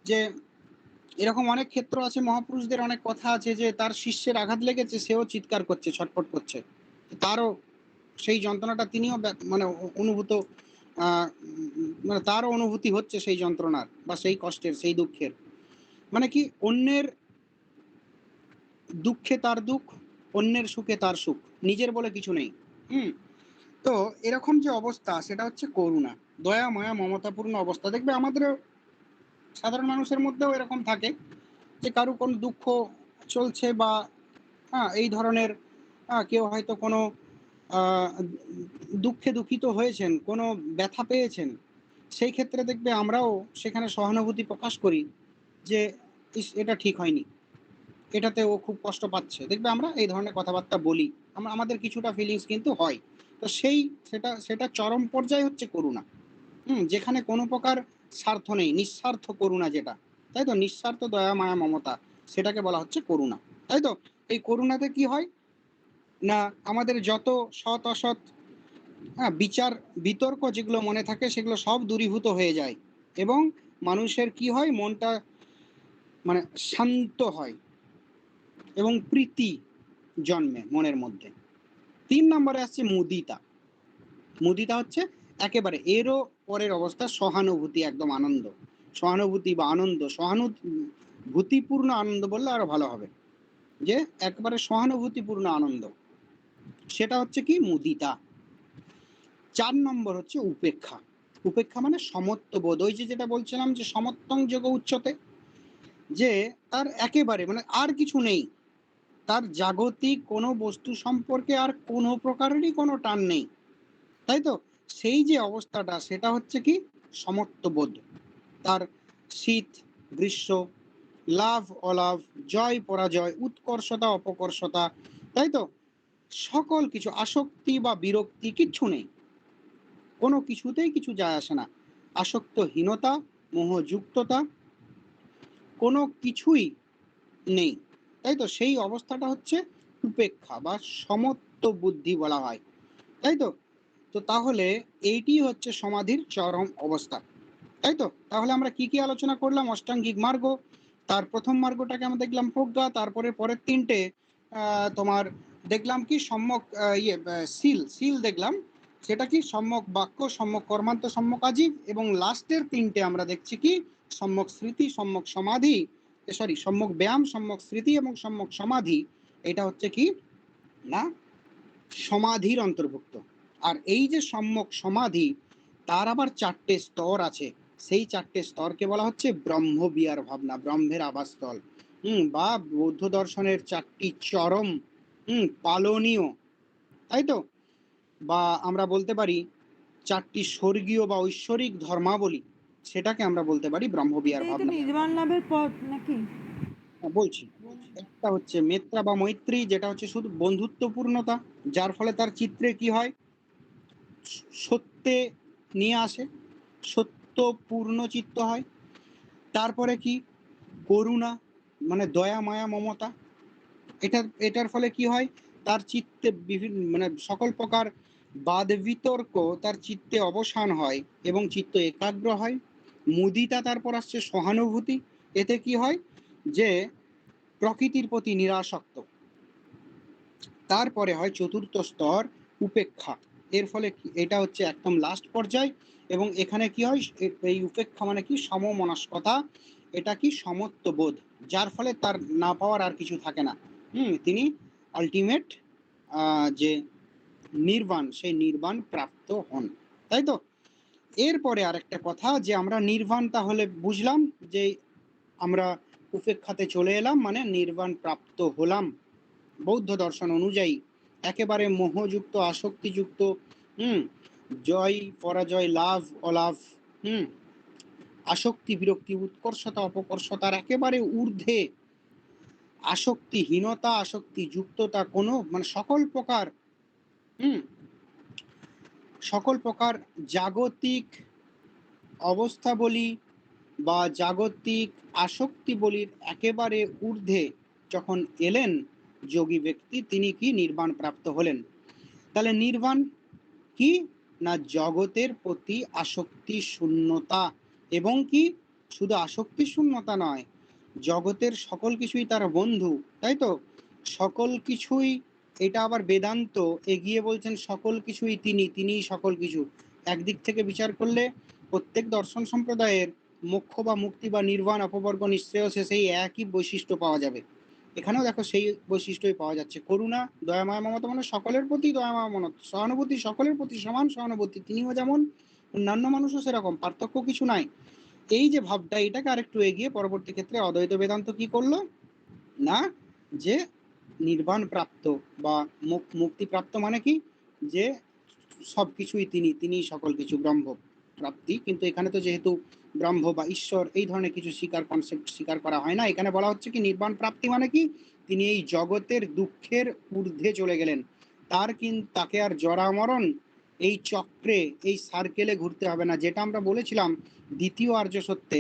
যে এরকম অনেক ক্ষেত্র আছে, মহাপুরুষদের অনেক কথা আছে যে তার শিষ্যের আঘাত লেগেছে, সেও চিৎকার করছে, ছটফট করছে, তারও সেই যন্ত্রণাটা তিনিও মানে অনুভূত, মানে তারও অনুভূতি হচ্ছে সেই যন্ত্রণার বা সেই কষ্টের, সেই দুঃখের। মানে কি অন্যের দুঃখে তার দুঃখ, অন্যের সুখে তার সুখ, নিজের বলে কিছু নেই। হুম। তো এরকম যে অবস্থা, সেটা হচ্ছে করুণা, দয়া, মায়া, মমতাপূর্ণ অবস্থা। দেখবে আমাদের সাধারণ মানুষের মধ্যেও এরকম থাকে যে কারো কোনো দুঃখ চলছে, বা এই ধরনের কেউ হয়তো কোনো দুঃখে দুঃখিত হয়েছেন, কোনো ব্যথা পেয়েছেন, সেই ক্ষেত্রে দেখবে আমরাও সেখানে সহানুভূতি প্রকাশ করি যে এটা ঠিক হয়নি, এটাতে ও খুব কষ্ট পাচ্ছে। দেখবে আমরা এই ধরনের কথাবার্তা বলি, আমাদের কিছুটা ফিলিংস কিন্তু হয়। তো সেটা চরম পর্যায়ে হচ্ছে করুণা। যেখানে কোনো প্রকার স্বার্থ নেই, নিঃস্বার্থ করুণা যেটা, তাই তো? নিঃস্বার্থ দয়া, মায়া, মমতা, সেটাকে বলা হচ্ছে করুণা, তাই তো? এই করুণাতে কি হয় না আমাদের যত সৎ অসৎ বিচার বিতর্ক যেগুলো মনে থাকে, সেগুলো সব দূরীভূত হয়ে যায়, এবং মানুষের কি হয় মনটা মানে শান্ত হয় এবং প্রীতি জন্মে মনের মধ্যে। 3 নম্বরে আসছে মুদিতা। মুদিতা হচ্ছে একেবারে এরও পরের অবস্থা, সহানুভূতি, একদম আনন্দ, সহানুভূতি বা আনন্দ, সহানুভূতিপূর্ণ আনন্দ বললে আরো ভালো হবে, যে একবারে সহানুভূতিপূর্ণ আনন্দ, সেটা হচ্ছে কি মুদিতা। 4 নম্বর হচ্ছে উপেক্ষা। উপেক্ষা মানে সমত্ববোধ, ওই যে যেটা বলছিলাম যে সমত্বং যোগ উচ্চতে, যে তার একেবারে মানে আর কিছু নেই, তার জাগতিক কোনো বস্তু সম্পর্কে আর কোনো প্রকারেরই কোনো টান নেই, তাই তো? সেই যে অবস্থাটা, সেটা হচ্ছে কি সমত্ববোধ। তার শীত, গ্রীষ্ম, লাভ অলাভ, জয় পরাজয়, উৎকর্ষতা অপকর্ষতা, তাই তো? সকল কিছু আসক্তি বা বিরক্তি কিচ্ছু নেই, কোনো কিছুতেই কিছু যায় আসে না। আসক্তহীনতা, মোহযুক্ততা, কোনো কিছুই নেই, তাই তো? সেই অবস্থাটা হচ্ছে উপেক্ষা বা সমত্ব বুদ্ধি বলা হয়, তাই তো? তো তাহলে এইটি হচ্ছে সমাধির চরম অবস্থা, তাই তো? তাহলে আমরা কি কি আলোচনা করলাম? অষ্টাঙ্গিক মার্গ, তার প্রথম মার্গটাকে আমরা দেখলাম প্রজ্ঞা, তারপরে পরের তিনটে তোমার দেখলাম কি সম্যক সিল দেখলাম, সেটা কি? সম্যক বাক্য, সম্যক কর্মান্ত, সম্যক আজীব, এবং লাস্টের তিনটে আমরা দেখছি কি? সম্যক স্মৃতি, সম্যক সমাধি, সরি সম্যক ব্যায়াম, সম্যক স্মৃতি এবং সম্যক সমাধি। এটা হচ্ছে কি না সমাধির অন্তর্ভুক্ত। আর এই যে সম্যক সমাধি, তার আবার চারটে স্তর আছে। সেই চারটে স্তরকে বলা হচ্ছে ব্রহ্মবিহার ভাবনা, ব্রহ্মের আবাসস্থল, বা বৌদ্ধ দর্শনের চারটি চরম পালনীয়, তাই তো, বা আমরা বলতে পারি চারটি স্বর্গীয় বা ঐশ্বরিক ধর্মাবলী, সেটাকে আমরা বলতে পারি ব্রহ্মবিহার এটাই তো ভাবনা। নির্বাণ লাভের পথ নাকি? বলছি, একটা হচ্ছে মেত্রা বা মৈত্রী, যেটা হচ্ছে শুধু বন্ধুত্বপূর্ণতা, যার ফলে তার চিত্রে কি হয়? সত্যে নিয়ে আসে, সত্য পূর্ণ চিত্ত হয়। তারপরে কি? করুণা, মানে দয়া মায়া মমতা। এটার ফলে কি হয়? তার চিত্তে বিভিন্ন মানে সকল প্রকার বাদ বিতর্ক তার চিত্তে অবসান হয় এবং চিত্ত একাগ্র হয়। মুদিতা, তারপর আসছে সহানুভূতি। এতে কি হয়? যে প্রকৃতির প্রতি নিরাসক্ত। তারপরে হয় চতুর্থ স্তর উপেক্ষা। এর ফলে এটা হচ্ছে একদম লাস্ট পর্যায়। এবং এখানে কি হয়? এই উপেক্ষা মানে কি? সমমনস্কতা। এটা কি? সমত্ববোধ, যার ফলে তার না পাওয়ার আর কিছু থাকে না। তিনি আলটিমেট যে নির্বাণ, সেই নির্বাণ প্রাপ্ত হন, তাই তো। এরপরে আরেকটা কথা, যে আমরা নির্বাণ তাহলে বুঝলাম যে আমরা উপেক্ষাতে চলে এলাম, মানে নির্বাণ প্রাপ্ত হলাম বৌদ্ধ দর্শন অনুযায়ী। একেবারে মোহযুক্ত, আসক্তিযুক্ত, জয় পরাজয়, লাভ অলাভ, আসক্তি বিরক্তি, উৎকর্ষতা অপকর্ষতার একেবারে ঊর্ধ্বে, আসক্তিহীনতা, আসক্তি যুক্ততা, কোনো মানে সকল প্রকার জাগতিক অবস্থা বলি বা জাগতিক আসক্তি বলির একেবারে ঊর্ধ্বে যখন এলেন যোগী ব্যক্তি, তিনি কি? নির্বাণ প্রাপ্ত হলেন। তাহলে নির্বাণ কি না? জগতের প্রতি আসক্তি শূন্যতা, এবং কি শুধু আসক্তি শূন্যতা নয়, জগতের সকল কিছুই তার বন্ধু, তাই তো। সকল কিছুই, এটা আবার বেদান্ত এগিয়ে বলছেন সকল কিছুই তিনি, তিনিই সকল কিছু। একদিক থেকে বিচার করলে প্রত্যেক দর্শন সম্প্রদায়ের মোক্ষ বা মুক্তি বা নির্বাণ অপবর্গ নিশ্চয়সে সেই একই বৈশিষ্ট্য পাওয়া যাবে। এখানেও দেখো সেই বৈশিষ্ট্যই পাওয়া যাচ্ছে। করুণা, দয়াময় মমতা, মানে সকলের প্রতি দয়াময় মমতা। সহানুভূতি, সকলের প্রতি সমান সহানুভূতি, তিনিও যেমন অন্যান্য মানুষও সেরকম, পার্থক্য কিছু নাই। এই যে ভাবটা, এটাকে আরেকটু এগিয়ে পরবর্তী ক্ষেত্রে অদ্বৈত বেদান্ত কি করলো না, যে নির্বাণ প্রাপ্ত বা মুক্তি প্রাপ্ত মানে কি? যে সবকিছুই তিনি, তিনিই সকল কিছু, ব্রহ্ম প্রাপ্তি। কিন্তু এখানে তো যেহেতু ব্রহ্ম বা ঈশ্বর এই ধরনের কিছু কনসেপ্ট স্বীকার করা হয় না, এখানে বলা হচ্ছে কি নির্বাণ প্রাপ্তি মানে কি? তিনি এই জগতের দুঃখের ঊর্ধ্বে চলে গেলেন। তাকে আর জরা মরণ এই চক্রে, এই সার্কেলে ঘুরতে হবে না, যেটা আমরা বলেছিলাম দ্বিতীয় আর্য সত্যে।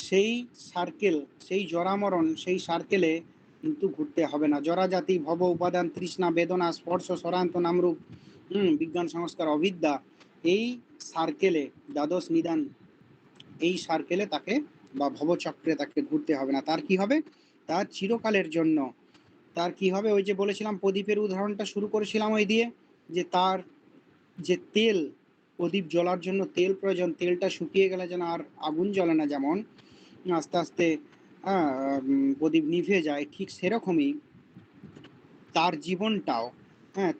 সেই সার্কেল, সেই জরামরণ, সেই সার্কেলে কিন্তু ঘুরতে হবে না। জরা জাতি, ভব, উপাদান, তৃষ্ণা, বেদনা, স্পর্শ, সরান্ত, নামরূপ, বিজ্ঞান, সংস্কার, অবিদ্যা, এই সার্কেলে, দ্বাদশ নিদান, এই সার্কেলে তাকে বা ভবচক্রে তাকে ঘুরতে হবে না। তার কি হবে? তার চিরকালের জন্য তার কি হবে? ওই যে বলেছিলাম, প্রদীপের উদাহরণটা শুরু করেছিলাম ওই দিয়ে, যে তার যে তেল, প্রদীপ জ্বলার জন্য তেল প্রয়োজন, তেলটা শুকিয়ে গেলে যেন আর আগুন জ্বলে না, যেমন আস্তে আস্তে প্রদীপ নিভে যায়, ঠিক সেরকমই তার জীবনটাও,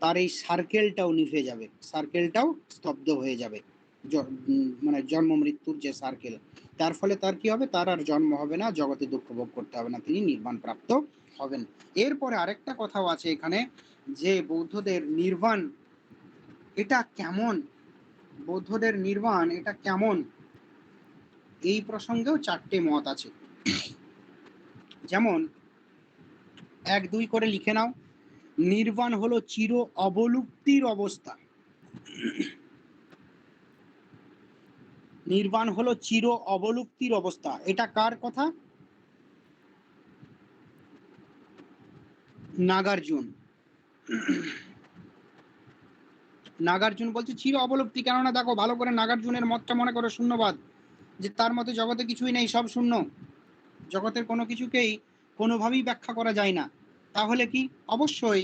তার এই সার্কেলটাও নিভে যাবে, সার্কেলটাও স্তব্ধ হয়ে যাবে। মানে জন্ম মৃত্যুর যে সার্কেল, তার ফলে তার কি হবে? তার আর জন্ম হবে না, জগতে দুঃখ ভোগ করতে হবে না, তিনি নির্বাণ প্রাপ্ত হবেন। এরপরে আরেকটা কথাও আছে এখানে, যে বৌদ্ধদের নির্বাণ এটা কেমন, বৌদ্ধদের নির্বাণ এটা কেমন, এই প্রসঙ্গেও চারটে মত আছে। যেমন 1, 2 করে লিখে নাও। নির্বাণ হলো চির অবলুপ্তির অবস্থা। নির্বাণ হলো চির অবলুপ্তির অবস্থা। এটা কার কথা? নাগার্জুন। নাগার্জুন বলছে চির অবলুপ্তি। কেননা দেখো ভালো করে, নাগার্জুনের মতটা মনে করো শূন্যবাদ, যে তার মতে জগতে কিছুই নেই, সব শূন্য, জগতের কোনো কিছুকেই কোনোভাবেই ব্যাখ্যা করা যায় না। তাহলে কি? অবশ্যই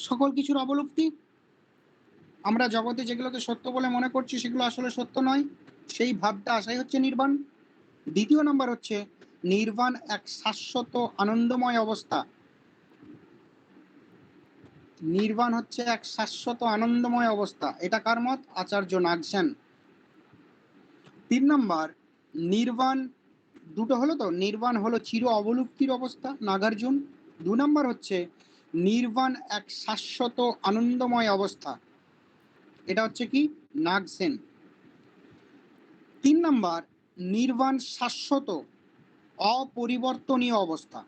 সকল কিছুর অবলুপ্তি। আমরা জগতে যেগুলোকে সত্য বলে মনে করছি সেগুলো আসলে সত্য নয়, সেই ভাবটা আসাই হচ্ছে নির্বাণ। দ্বিতীয় নম্বর হচ্ছে নির্বাণ এক শাশ্বত আনন্দময় অবস্থা। নির্বাণ হচ্ছে এক শাশ্বত আনন্দময় অবস্থা, এটা কার মত? আচার্য নাগসেন। 3 নম্বর নির্বাণ, দুটো হলো তো, নির্বাণ হলো চির অবলুপ্তির অবস্থা, নাগার্জুন। 2 নম্বর হচ্ছে নির্বাণ এক শাশ্বত আনন্দময় অবস্থা, এটা হচ্ছে কি? নাগসেন। 3 নম্বর নির্বাণ শাশ্বত অপরিবর্তনীয় অবস্থা।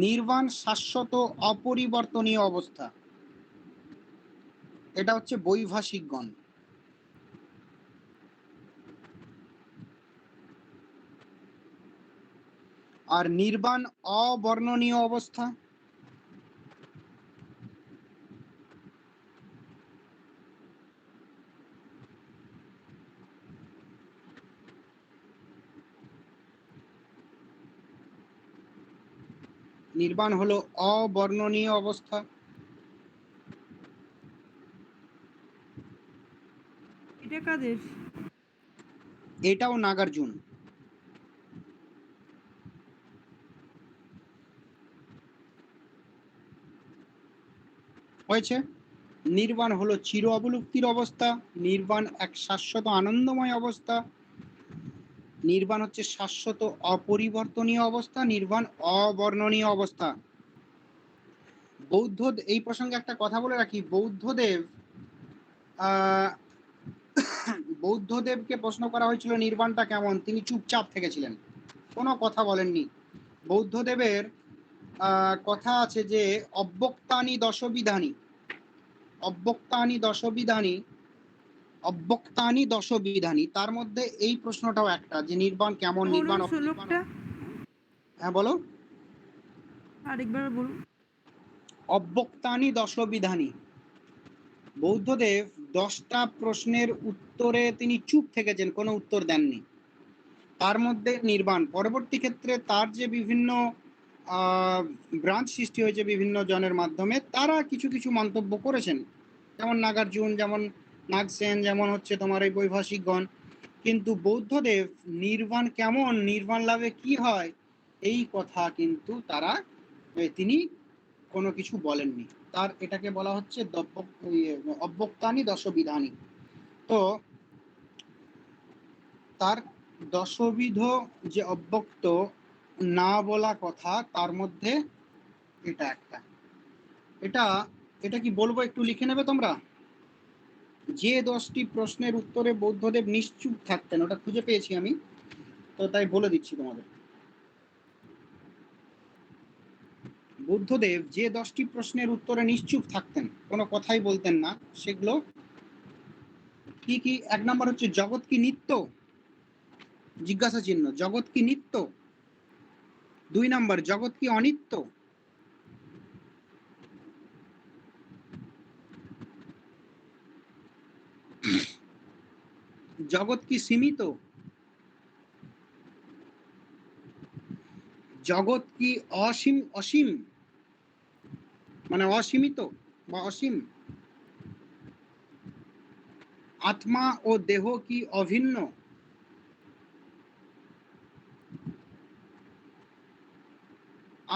নির্বাণ শাশ্বত অপরিবর্তনীয় অবস্থা, এটা হচ্ছে বৈভাষিকগণ। আর নির্বাণ অবর্ণনীয় অবস্থা, নির্বাণ হলো অবর্ণনীয় অবস্থা। এটা কাদের? এটাও নাগার্জুন। হয়েছে? নির্বাণ হলো চির অবলুপ্তির অবস্থা, নির্বাণ এক শাশ্বত আনন্দময় অবস্থা, নির্বাণ হচ্ছে শাশ্বত অপরিবর্তনীয় অবস্থা, নির্বাণ অবর্ণনীয় অবস্থা। বৌদ্ধ, এই প্রসঙ্গে একটা কথা বলে রাখি, বৌদ্ধদেব বৌদ্ধদেবকে প্রশ্ন করা হয়েছিল নির্বাণটা কেমন, তিনি চুপচাপ থেকেছিলেন, কোনো কথা বলেননি। বৌদ্ধদেবের কথা আছে যে অব্যক্তানি দশবিধানী, অব্যক্তানি দশবিধানী, অব্যক্তানি দশবিধানী, তার মধ্যে এই প্রশ্নটাও একটা যে নির্বাণ কেমন, নির্বাণ। শ্লোকটা হ্যাঁ বলো। আরেকবার বলুন। অব্যক্তানি দশবিধানী, বৌদ্ধদেব 10টা প্রশ্নের উত্তরে তিনি চুপ থেকেছেন, কোনো উত্তর দেননি। তার মধ্যে নির্বাণ, পরবর্তী ক্ষেত্রে তার যে বিভিন্ন ব্রাঞ্চ সৃষ্টি হয়েছে বিভিন্ন জনের মাধ্যমে, তারা কিছু কিছু মন্তব্য করেছেন, যেমন নাগার্জুন, যেমন নাগসেন, যেমন হচ্ছে তোমার এই বৈভাষিকগণ। কিন্তু বৌদ্ধদেব নির্বাণ কেমন, নির্বাণ লাভে কি হয়, এই কথা কিন্তু তারা তিনি কোনো কিছু বলেননি। তার এটাকে বলা হচ্ছে অব্যক্তানি দশবিধানী। তো তার দশবিধ যে অব্যক্ত না বলা কথা, তার মধ্যে এটা একটা। এটা এটা কি বলবো, একটু লিখে নেবে তোমরা। যে 10টি প্রশ্নের উত্তরে বৌদ্ধদেব নিশ্চুপ থাকতেন, ওটা খুঁজে পেয়েছি আমি, তো তাই বলে দিচ্ছি তোমাদের। বুদ্ধদেব যে 10টি প্রশ্নের উত্তরে নিশ্চুপ থাকতেন, কোনো কথাই বলতেন না, সেগুলো কি কি? 1 নম্বর হচ্ছে জগৎ কি নিত্য, জিজ্ঞাসা চিহ্ন, জগৎ কি নিত্য। 2 নম্বর জগৎ কি অনিত্য। জগৎ কি সীমিত, জগৎ কি অসীম, অসীম মানে অসীমিত বা অসীম। আত্মা ও দেহ কি অভিন্ন,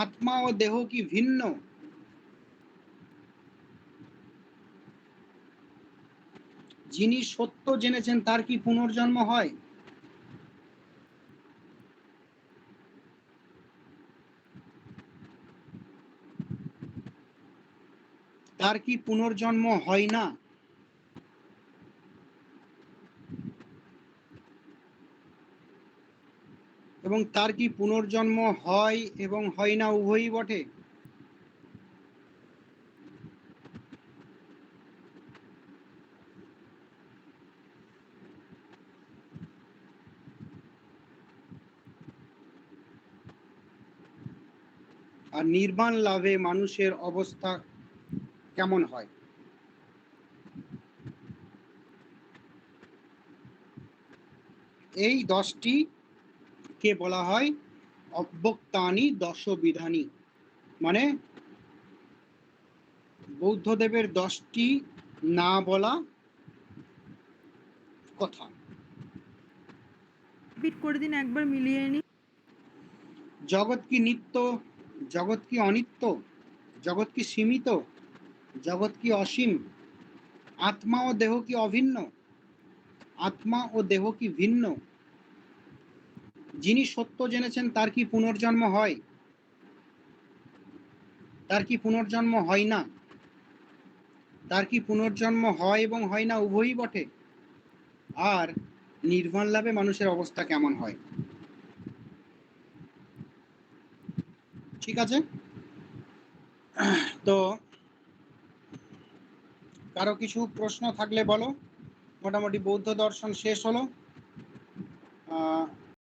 আত্মা ও দেহ কি ভিন্ন। যিনি সত্য জেনেছেন তার কি পুনর্জন্ম হয়, তার কি পুনর্জন্ম হয় না। এবং তার কি পুনর্জন্ম হয় এবং হয় না, উভয়ই বটে। আর নির্বাণ লাভে মানুষের অবস্থা কেমন হয়। এই 10টি কে বলা হয় অব্যক্তানি দশ বিধানী, মানে বৌদ্ধদেবের 10টি না বলা কথা। রিপিট করে দিন, একবার মিলিয়ে নি। জগৎ কি নিত্য, জগৎ কি অনিত্য, জগৎ কি সীমিত, জগৎ কি অসীম, আত্মা ও দেহ কি অভিন্ন, আত্মা ও দেহ কি ভিন্ন, যিনি সত্য জেনেছেন তার কি পুনর্জন্ম হয়, তার কি পুনর্জন্ম হয় না, তার কি পুনর্জন্ম হয় এবং হয় না উভয়ই বটে, আর নির্বাণ লাভে মানুষের অবস্থা কেমন হয়। ঠিক আছে, তো কারো কিছু প্রশ্ন থাকলে বলো। মোটামুটি বৌদ্ধ দর্শন শেষ হলো।